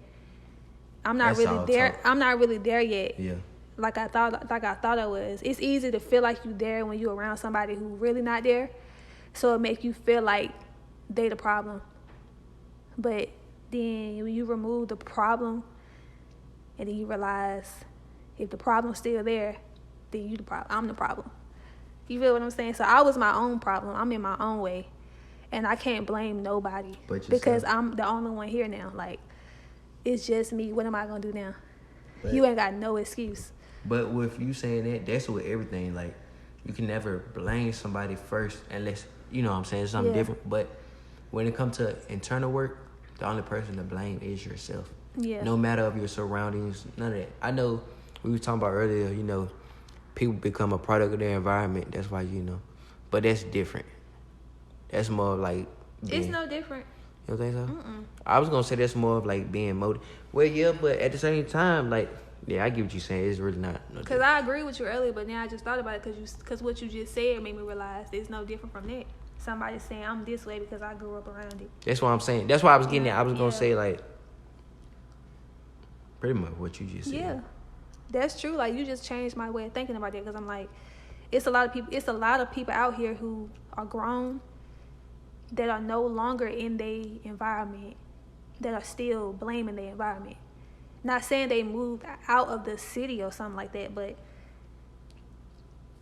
I'm not really there. I'm not really there yet.
Yeah.
Like I thought I was. It's easy to feel like you're there when you're around somebody who really not there. So it make you feel like they the problem. But then when you remove the problem and then you realize if the problem's still there, then you the problem. I'm the problem. You feel what I'm saying? So I was my own problem. I'm in my own way. And I can't blame nobody because I'm the only one here now. Like, it's just me. What am I going to do now? But you ain't got no excuse.
But with you saying that, that's with everything. Like, you can never blame somebody first unless, you know what I'm saying, something different. But when it comes to internal work, the only person to blame is yourself.
Yeah.
No matter of your surroundings, none of that. I know we were talking about earlier, people become a product of their environment. That's why, But that's different. That's more of like...
It's no different.
You don't think so?
Mm-mm.
I was going to say that's more of like being motivated. Well, yeah, but at the same time, like... Yeah, I get what you're saying. It's really not.
Because I agree with you earlier, but now I just thought about it because what you just said made me realize it's no different from that. Somebody saying I'm this way because I grew up around it.
That's what I'm saying. That's why I was getting at. I was going to say, like, pretty much what you just said.
Yeah, that's true. Like, you just changed my way of thinking about that because I'm like, it's a lot of people out here who are grown that are no longer in their environment that are still blaming their environment. Not saying they moved out of the city or something like that, but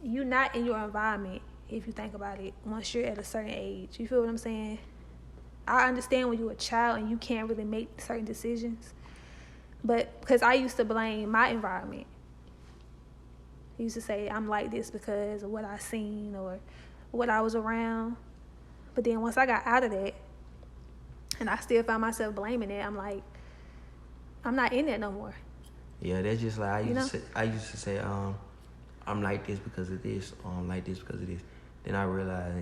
you're not in your environment if you think about it once you're at a certain age. You feel what I'm saying? I understand when you're a child and you can't really make certain decisions, but because I used to blame my environment. I used to say I'm like this because of what I seen or what I was around. But then once I got out of that and I still found myself blaming it, I'm like, I'm not in that no more.
Yeah, that's just like I used to say, I'm like this because of this, or I'm like this because of this. Then I realized,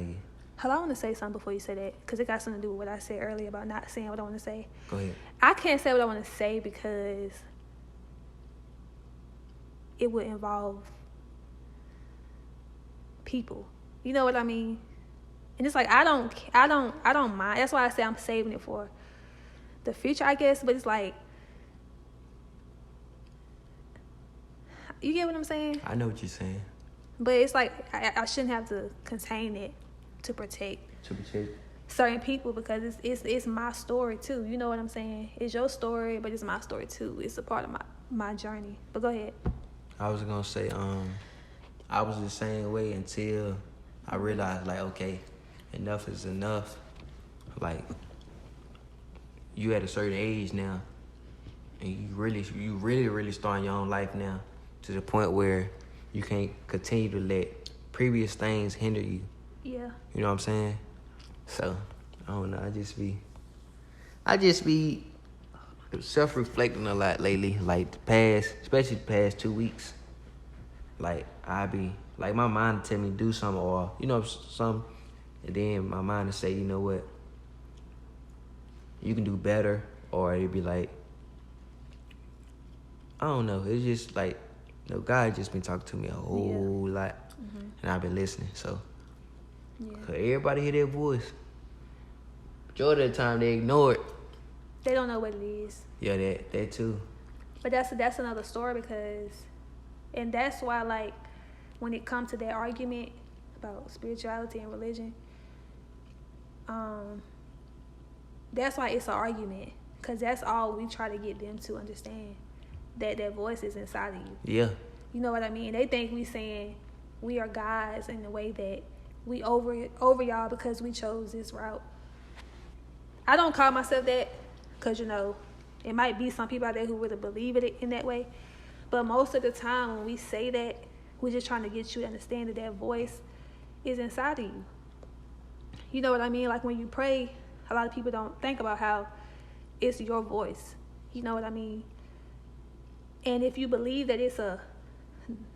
Hold on, I want to say something before you say that, because it got something to do with what I said earlier about not saying what I want to say.
Go ahead.
I can't say what I want to say because it would involve people. You know what I mean? And it's like I don't mind. That's why I say I'm saving it for the future, I guess. But it's like, you get what I'm saying?
I know what you're saying.
But it's like I shouldn't have to contain it to protect certain people because it's my story too. You know what I'm saying? It's your story, but it's my story too. It's a part of my journey. But go ahead.
I was gonna say, I was the same way until I realized, like, okay, enough is enough. Like, you at a certain age now, And you really starting your own life now to the point where you can't continue to let previous things hinder you.
Yeah.
You know what I'm saying? So, I don't know. I just be self-reflecting a lot lately. Like especially the past 2 weeks. Like my mind tell me to do something or, something. And then my mind will say, you know what? You can do better. Or it'd be like, I don't know. It's just like, God just been talking to me a whole lot. Mm-hmm. And I've been listening. So, cause everybody hear that voice. Majority of the time they ignore it.
They don't know what it is.
Yeah, that too.
But that's another story because, and that's why, like, when it comes to that argument about spirituality and religion, that's why it's an argument. Because that's all we try to get them to understand, that voice is inside of you.
Yeah.
You know what I mean? They think we saying we are gods in the way that we over y'all because we chose this route. I don't call myself that because, it might be some people out there who really believe it in that way. But most of the time when we say that, we're just trying to get you to understand that voice is inside of you. You know what I mean? Like when you pray, a lot of people don't think about how it's your voice. You know what I mean? And if you believe that it's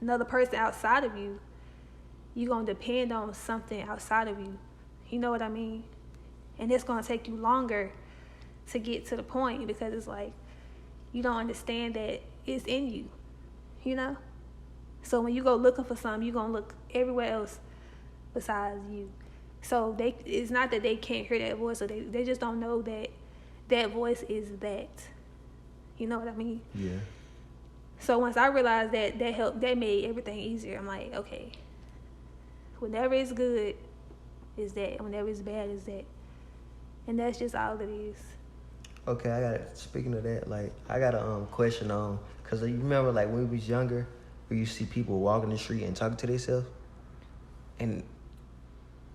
another person outside of you, you're going to depend on something outside of you. You know what I mean? And it's going to take you longer to get to the point because it's like you don't understand that it's in you, So when you go looking for something, you're going to look everywhere else besides you. So it's not that they can't hear that voice, or they just don't know that voice is that. You know what I mean?
Yeah.
So once I realized that helped, that made everything easier. I'm like, okay, whenever it's good, is that. Whenever it's bad, is that. And that's just all it is.
Okay, speaking of that, like, I got a question on, because you remember, like, when we was younger, we used to see people walking the street and talking to themselves? And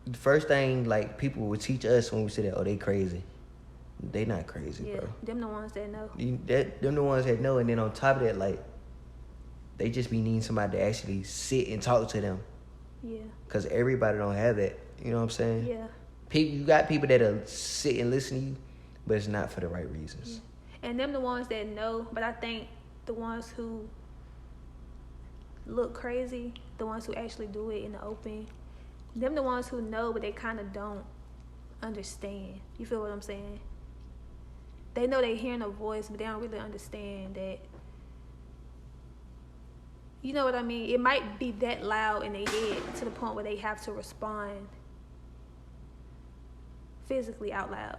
the first thing, like, people would teach us when we say that, they crazy. They not crazy, bro.
Them the ones that know.
Them the ones that know, and then on top of that, like, they just be needing somebody to actually sit and talk to them.
Yeah.
Because everybody don't have that, you know what I'm saying?
Yeah.
You got people that'll sit and listen to you, but it's not for the right reasons.
Yeah. And them the ones that know, but I think the ones who look crazy, the ones who actually do it in the open, them the ones who know, but they kind of don't understand. You feel what I'm saying? They know they're hearing a voice, but they don't really understand that. You know what I mean? It might be that loud in their head to the point where they have to respond physically out loud.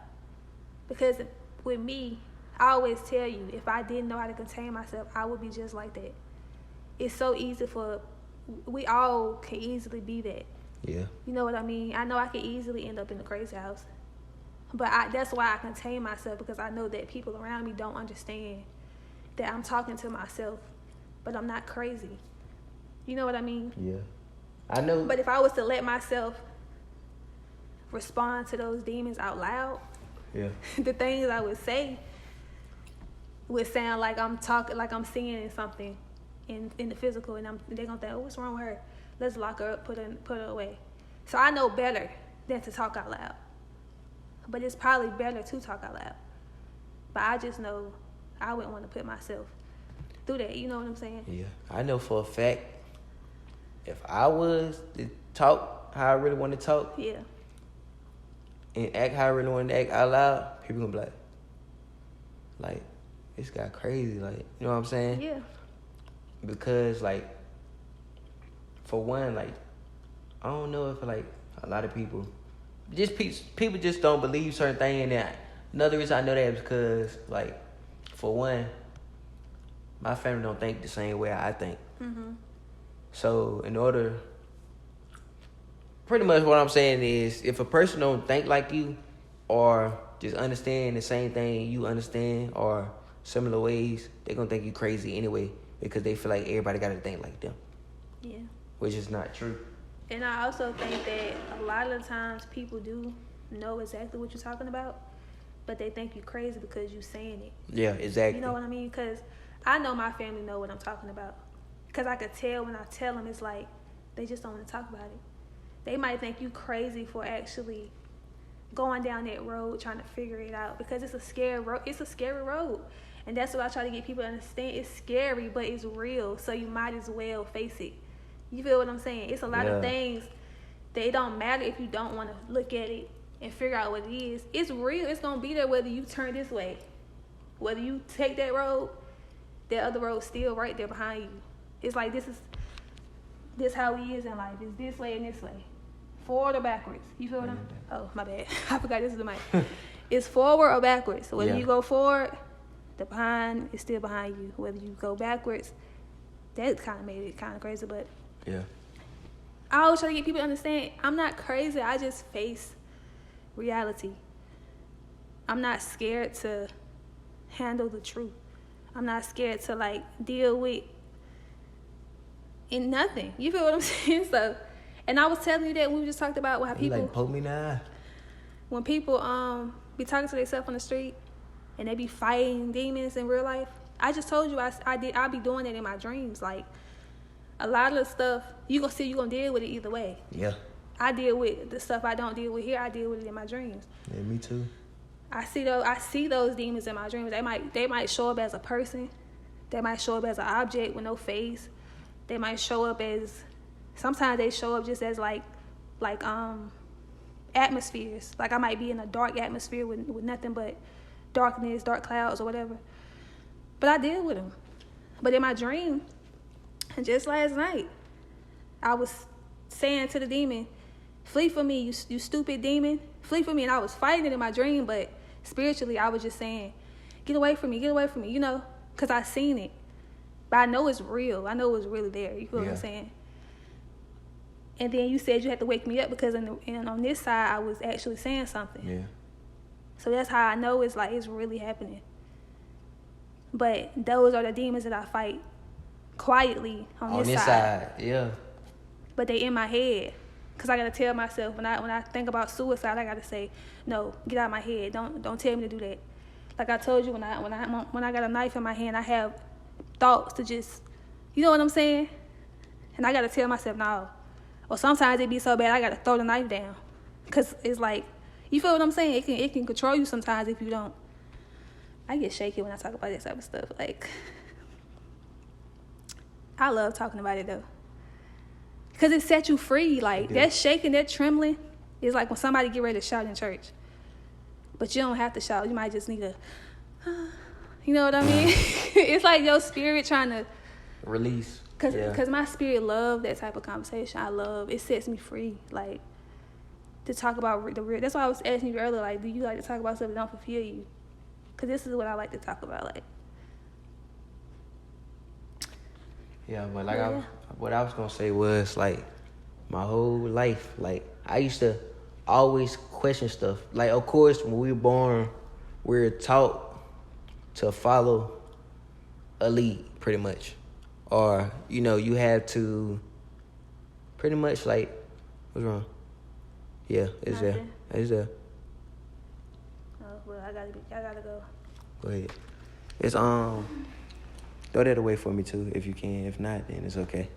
Because with me, I always tell you, if I didn't know how to contain myself, I would be just like that. It's so easy we all can easily be that.
Yeah.
You know what I mean? I know I could easily end up in the crazy house. But that's why I contain myself, because I know that people around me don't understand that I'm talking to myself, but I'm not crazy. You know what I mean?
Yeah. I know.
But if I was to let myself respond to those demons out loud, the things I would say would sound like I'm talking, like I'm seeing something in the physical, and they're gonna think, oh, what's wrong with her? Let's lock her up, put her away. So I know better than to talk out loud. But it's probably better to talk out loud. But I just know I wouldn't want to put myself through that. You know what I'm saying?
Yeah. I know for a fact, if I was to talk how I really want to talk, and act how I really want to act out loud, people gonna be like, this guy crazy. Like, you know what I'm saying?
Yeah.
Because, like, for one, like, I don't know if, like, a lot of people just don't believe certain things. And another reason I know that is because, like, for one, my family don't think the same way I think.
Mm-hmm.
So pretty much what I'm saying is, if a person don't think like you or just understand the same thing you understand or similar ways, they're going to think you crazy anyway, because they feel like everybody got to think like them.
Yeah.
Which is not true.
And I also think that a lot of the times people do know exactly what you're talking about, but they think you crazy because you saying it.
Yeah, exactly.
You know what I mean? Because I know my family know what I'm talking about. Because I could tell when I tell them, it's like they just don't want to talk about it. They might think you crazy for actually going down that road trying to figure it out, because it's a scary road. It's a scary road, and that's what I try to get people to understand. It's scary, but it's real, so you might as well face it. You feel what I'm saying? It's a lot of things that don't matter if you don't want to look at it and figure out what it is. It's real. It's gonna be there whether you turn this way, whether you take that road. That other road's still right there behind you. It's like this how he is in life. It's this way and this way. Forward or backwards. You feel what I'm... Oh, my bad. I forgot this is the mic. It's forward or backwards. So whether you go forward, the behind is still behind you. Whether you go backwards, that kind of made it kind of crazy. But
yeah,
I always try to get people to understand, I'm not crazy. I just face reality. I'm not scared to handle the truth. I'm not scared to, like, deal with nothing. You feel what I'm saying? So, and I was telling you that we just talked about how people...
like, poke me in the eye.
When people be talking to themselves on the street and they be fighting demons in real life, I just told you I be doing that in my dreams. Like, a lot of the stuff, you gonna deal with it either way.
Yeah.
I deal with the stuff I don't deal with here. I deal with it in my dreams.
Yeah, me too.
I see those demons in my dreams. They might show up as a person. They might show up as an object with no face. They might show up as... Sometimes they show up just as like atmospheres. Like, I might be in a dark atmosphere with nothing but darkness, dark clouds or whatever. But I deal with them. But in my dream, and just last night, I was saying to the demon, flee from me, you stupid demon. Flee from me. And I was fighting it in my dream, but spiritually I was just saying, get away from me, you know, because I seen it. But I know it's real. I know it's really there. You feel what I'm saying? And then you said you had to wake me up because on this side I was actually saying something.
Yeah.
So that's how I know it's really happening. But those are the demons that I fight quietly on this side.
Yeah.
But they in my head, because I gotta tell myself when I think about suicide, I gotta say, no, get out of my head. Don't tell me to do that. Like I told you, when I got a knife in my hand, I have thoughts to just, you know what I'm saying? And I gotta tell myself no. Or sometimes it be so bad I gotta throw the knife down, because it's like, you feel what I'm saying? It can control you sometimes if you don't. I get shaky when I talk about this type of stuff. Like, I love talking about it though, because it sets you free. Like, that shaking, that trembling is like when somebody get ready to shout in church, but you don't have to shout. You might just need you know what I mean? It's like your spirit trying to
release.
Cause my spirit love that type of conversation. It sets me free. Like, to talk about the real. That's why I was asking you earlier. Like, do you like to talk about stuff that don't fulfill you? Cause this is what I like to talk about. Like,
yeah, but like what I was gonna say was, like, my whole life, like, I used to always question stuff. Like, of course, when we were born, we're taught to follow a lead, pretty much. Or, you know, you have to pretty much, like, what's wrong? Yeah, it's there. It's there.
Oh, well, I gotta go.
Go ahead. It's, throw that away for me, too, if you can. If not, then it's okay.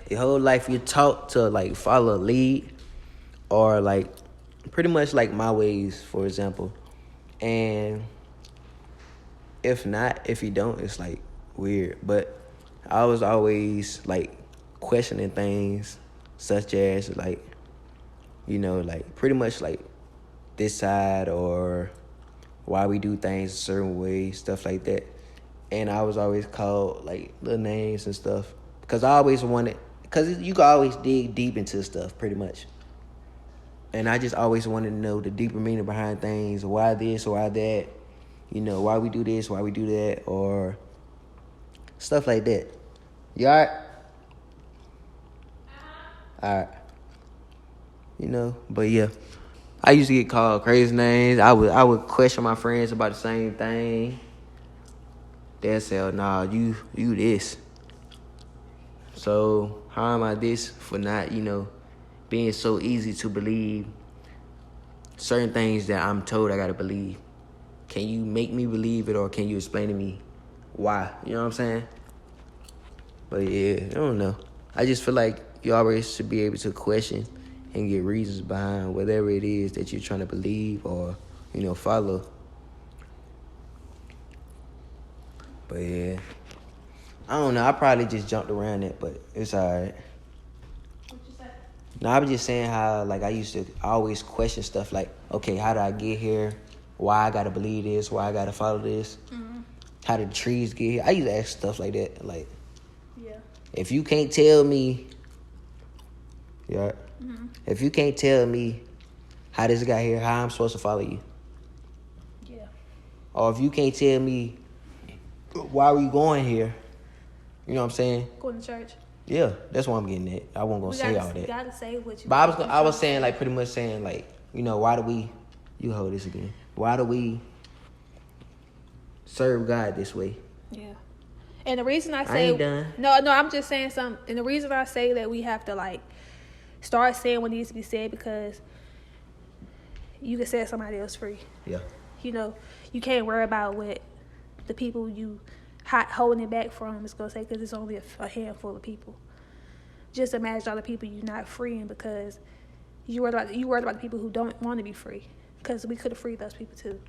Your whole life, you're taught to, like, follow a lead. Or, like, pretty much like my ways, for example. And if you don't, it's, like, weird. But I was always, like, questioning things such as, like, you know, like, pretty much like this side, or why we do things a certain way, stuff like that. And I was always called, like, little names and stuff, because I always wanted, because you can always dig deep into stuff, pretty much. And I just always wanted to know the deeper meaning behind things, why this, why that, you know, why we do this, why we do that, or stuff like that. You all right? All right. You know, but yeah. I used to get called crazy names. I would question my friends about the same thing. They'd say, oh, nah, you this. So how am I this for not, you know, being so easy to believe certain things that I'm told I gotta believe. Can you make me believe it, or can you explain to me why? You know what I'm saying? But yeah, I don't know. I just feel like you always should be able to question and get reasons behind whatever it is that you're trying to believe or, follow. But yeah, I don't know. I probably just jumped around it, but it's alright.
What you say?
No, I was just saying how, like, I used to always question stuff like, okay, how did I get here? Why I gotta believe this? Why I gotta follow this?
Mm-hmm.
How did the trees get here? I used to ask stuff like that. Like,
Yeah.
if you can't tell me, yeah,
Mm-hmm.
if you can't tell me how this got here, how I'm supposed to follow you?
Yeah.
Or if you can't tell me why we going here, you know what I'm saying?
Going to church.
Yeah, that's what I'm getting at. I wasn't gonna say all
You
that.
gotta say what you.
But I was saying, like, pretty much saying, like, why do we? You hold this again. Why do we serve God this way?
Yeah. And the reason I
I
say
ain't done.
No, I'm just saying something. And the reason I say that we have to like start saying what needs to be said, because you can set somebody else free.
Yeah.
You can't worry about what the people you holding it back from is gonna say, because it's only a handful of people. Just imagine all the people you're not freeing because you worried about the people who don't want to be free, because we could have freed those people too.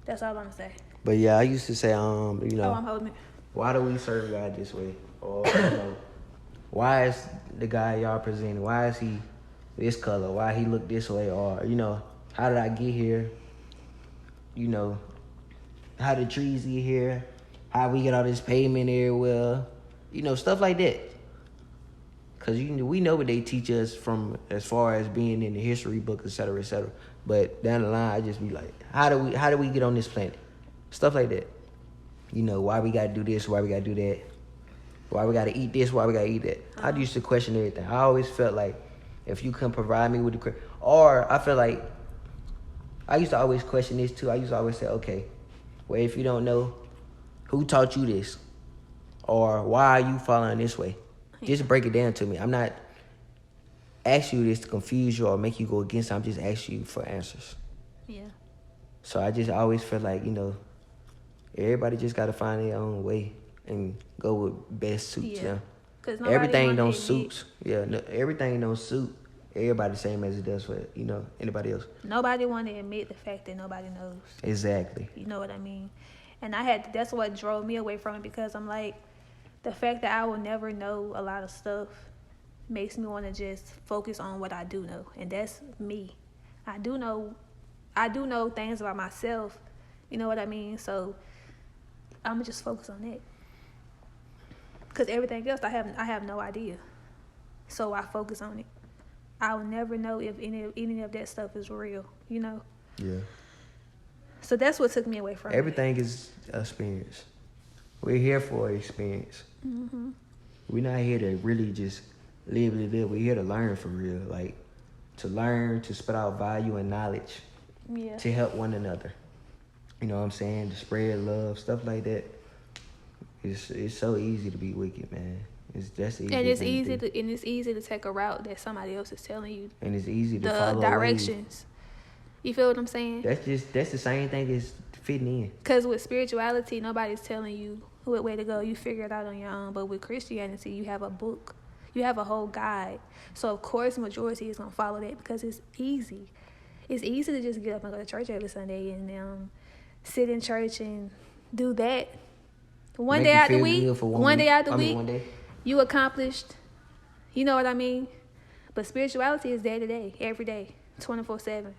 That's all I'm gonna say.
But yeah, I used to say,
I'm holding it.
why do we serve God this way? Or, why is the guy y'all presenting, why is he this color? Why he look this way? Or, how did I get here? How the trees get here? How we get all this pavement everywhere? Stuff like that. Because we know what they teach us from as far as being in the history book, et cetera, et cetera. But down the line, I just be like, how do we get on this planet? Stuff like that. Why we gotta do this? Why we gotta do that? Why we gotta eat this? Why we gotta eat that? I used to question everything. I always felt like if you couldn't provide me with or I feel like I used to always question this too. I used to always say, okay, well, if you don't know, who taught you this? Or why are you following this way? Just break it down to me. I'm not asking you this to confuse you or make you go against it. I'm just asking you for answers.
Yeah.
So I just always feel like, everybody just got to find their own way and go with best suits them. Everything don't suit. Yeah, no, everything don't suit everybody the same as it does for, anybody else.
Nobody want to admit the fact that nobody knows.
Exactly.
You know what I mean? And that's what drove me away from it, because I'm like, the fact that I will never know a lot of stuff makes me want to just focus on what I do know. And that's me. I do know things about myself. You know what I mean? So I'm going to just focus on that. Because everything else, I have no idea. So I focus on it. I will never know if any of that stuff is real,
Yeah.
So that's what took me away from
Everything is experience. We're here for experience.
Mm-hmm.
We're not here to really just live. We're here to learn for real. Like, to learn, to spread out value and knowledge.
Yeah.
To help one another. You know what I'm saying? To spread love, stuff like that. It's so easy to be wicked, man. It's easy
to take a route that somebody else is telling you.
And it's easy to
the
follow
directions. You feel what I'm saying?
That's the same thing as fitting in.
Because with spirituality, nobody's telling you what way to go. You figure it out on your own. But with Christianity, you have a book. You have a whole guide. So, of course, majority is going to follow that because it's easy. It's easy to just get up and go to church every Sunday and sit in church and do that. One day out the week, you accomplished. You know what I mean? But spirituality is day to day, every day, 24/7.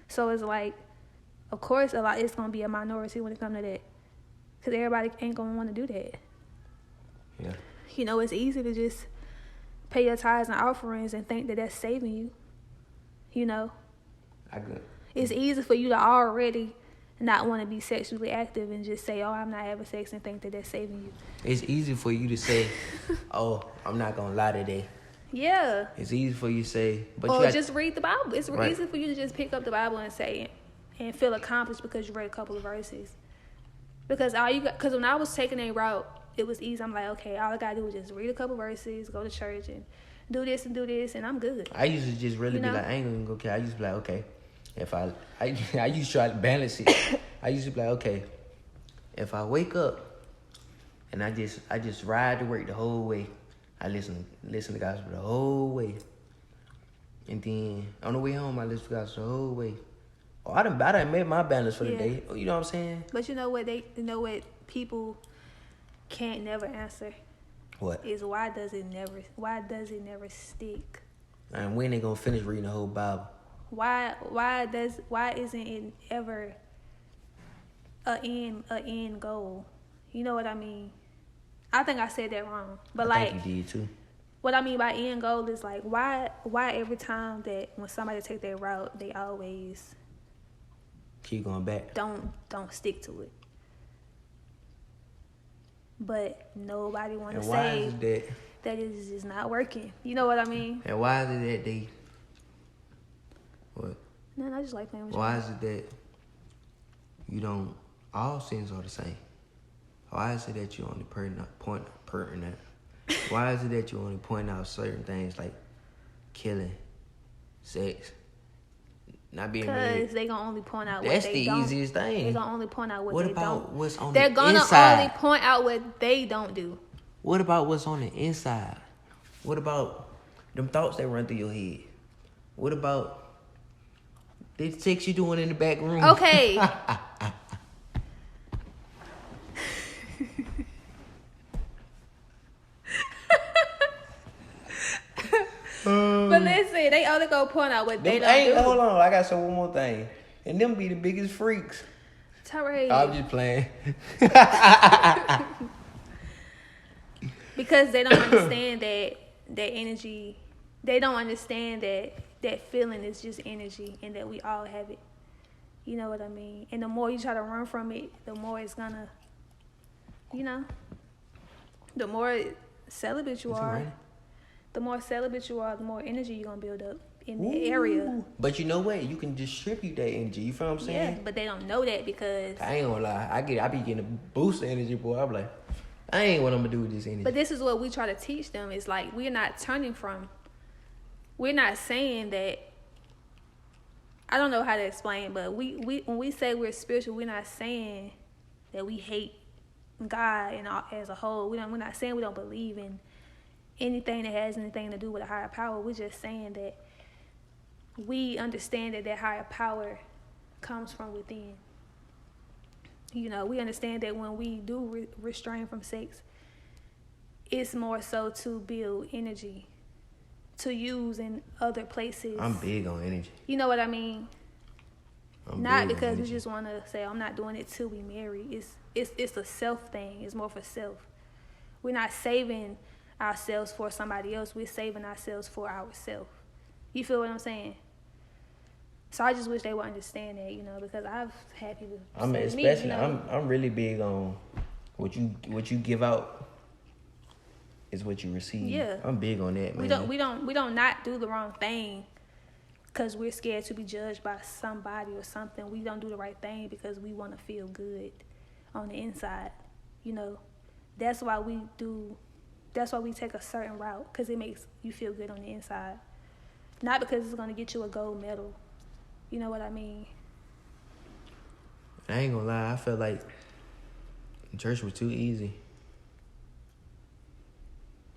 So it's like, of course, it's going to be a minority when it comes to that. Because everybody ain't going to want to do that.
Yeah.
It's easy to just pay your tithes and offerings and think that that's saving you. It's easy for you to already not want to be sexually active and just say, oh, I'm not having sex, and think that that's saving you.
It's easy for you to say, oh, I'm not going to lie today.
Yeah.
It's easy for you to say. But
or just read the Bible. It's
right.
easy for you to just pick up the Bible and say it and feel accomplished because you read a couple of verses. Because when I was taking a route, it was easy. I'm like, okay, all I got to do is just read a couple verses, go to church, and do this, and I'm good.
I used to just really be like, I ain't going to go care. I used to be like, okay, If I used to try to balance it. I used to be like, okay, if I wake up and I just ride to work the whole way, I listen to gospel the whole way. And then on the way home, I listen to gospel the whole way. Oh, I done made my balance for the day. You know what I'm saying?
But you know what people can't never answer?
What?
Is why does it never stick?
And when they gonna finish reading the whole Bible?
Why isn't it ever a end goal? You know what I mean? I think I said that wrong. But
I think you did too.
What I mean by end goal is like why every time that when somebody take their route, they always
keep going back.
Don't stick to it. But nobody want to say that it's just not working. You know what I mean?
And why is it that they... What?
No, I just like playing with you.
Why is it that you don't... All sins are the same. Why is it that you only point pertinent? Why is it that you only point out certain things like killing, sex, not being married?
Because they gonna only point out
That's
what they don't.
That's the easiest thing.
They gonna only point out what they don't.
What about what's on
They're
the
gonna
inside?
only point out what they don't do.
What about what's on the inside? What about them thoughts that run through your head? What about the sex you doing in the back room?
Okay. But listen, they only go point out what they don't do.
Hold on, I got some one more thing. And them be the biggest freaks.
Tyree.
I'm just playing.
Because they don't understand that energy. They don't understand that feeling is just energy and that we all have it. You know what I mean? And the more you try to run from it, the more it's gonna, the more celibate you are. The more celibate you are, the more energy you're going to build up in the area.
But you know what? You can distribute that energy. You feel what I'm saying?
Yeah, but they don't know that because...
I ain't going to lie. I be getting a boost of energy, boy. I'm like, I ain't what I'm going to do with this energy.
But this is what we try to teach them. It's like we're not turning from... We're not saying that... I don't know how to explain, but we when we say we're spiritual, we're not saying that we hate God and all, as a whole. We're not saying we don't believe in anything that has anything to do with a higher power. We're just saying that we understand that higher power comes from within. We understand that when we do restrain from sex, it's more so to build energy to use in other places.
I'm big on energy.
You know what I mean? Not because we just want to say, I'm not doing it till we marry. It's a self thing. It's more for self. We're not saving ourselves for somebody else. We're saving ourselves for ourselves. You feel what I'm saying? So I just wish they would understand that, because I've had people say to me,
I'm really big on what you give out is what you receive.
Yeah.
I'm big on that, man.
We don't not do the wrong thing because we're scared to be judged by somebody or something. We don't do the right thing because we want to feel good on the inside. That's why we take a certain route, because it makes you feel good on the inside. Not because it's going to get you a gold medal. You know what I mean?
I ain't gonna lie. I felt like church was too easy.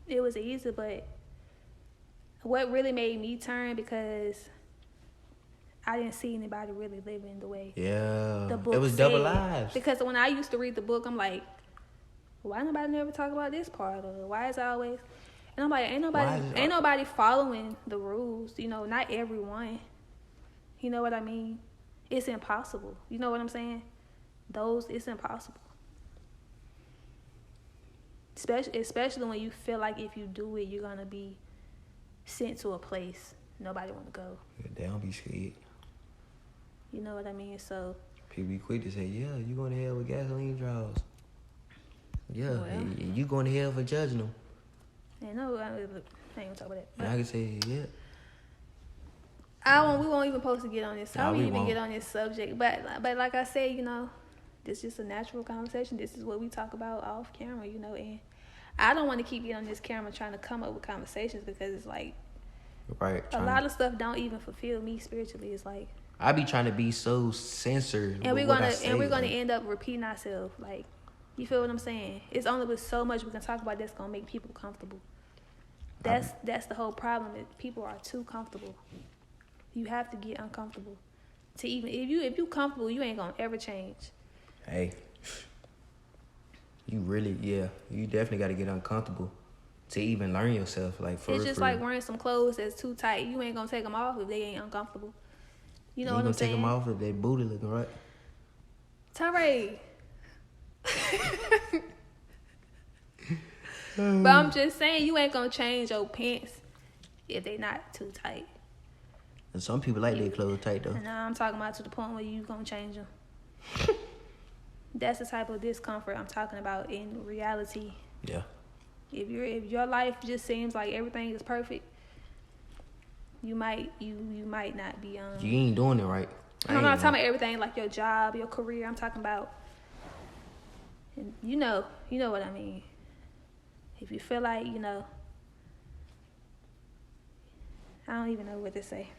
It was easy, but what really made me turn, because I didn't see anybody really living the way the book
it was
said.
double lives.
Because when I used to read the book, I'm like, why nobody never talk about this part, or why is it always? And I'm like, ain't nobody following the rules. Not everyone. You know what I mean? It's impossible. You know what I'm saying? It's impossible. Especially when you feel like if you do it, you're gonna be sent to a place nobody want to go.
Yeah, they don't be scared.
You know what I mean? So
people be quick to say, "Yeah, you going to hell with gasoline draws." Yeah,
well,
you going to hell for judging them.
Yeah, no, I ain't gonna talk about that.
And I can say, yeah.
We won't even supposed to get on this. I won't even get on this subject. But like I said, this is just a natural conversation. This is what we talk about off camera, and I don't want to keep getting on this camera trying to come up with conversations, because it's like
a lot
of stuff don't even fulfill me spiritually. It's like
I be trying to be so censored.
And
with
we're
what
gonna
I say,
like, end up repeating ourselves. Like, you feel what I'm saying? It's only with so much we can talk about that's gonna make people comfortable. That's the whole problem. That people are too comfortable. You have to get uncomfortable to even if you comfortable, you ain't gonna ever change.
Hey, you definitely got to get uncomfortable to even learn yourself. Like
it's just like wearing some clothes that's too tight. You ain't gonna take them off if they ain't uncomfortable. You know what I'm saying?
You ain't gonna take them off if they booty looking right.
Tyree. But I'm just saying, you ain't gonna change your pants if they not too tight.
And some people like their clothes tight though.
Nah, I'm talking about to the point where you gonna change them. That's the type of discomfort I'm talking about in reality.
Yeah.
If your life just seems like everything is perfect, you might not be
You ain't doing it right.
I'm not talking about everything like your job, your career. I'm talking about, and you know what I mean. If you feel like, I don't even know what to say.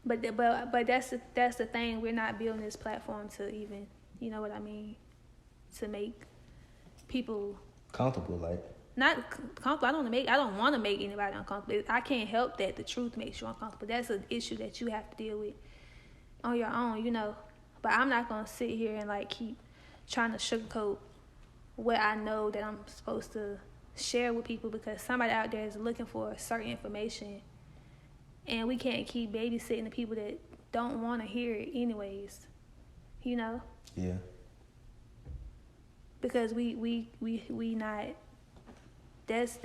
But that's the thing. We're not building this platform to even, you know what I mean, to make people
comfortable, like
not comfortable. I don't want to make anybody uncomfortable. I can't help that the truth makes you uncomfortable. That's an issue that you have to deal with on your own, But I'm not gonna sit here and like keep trying to sugarcoat what I know that I'm supposed to share with people, because somebody out there is looking for certain information, and we can't keep babysitting the people that don't want to hear it anyways, Yeah. Because we not. That's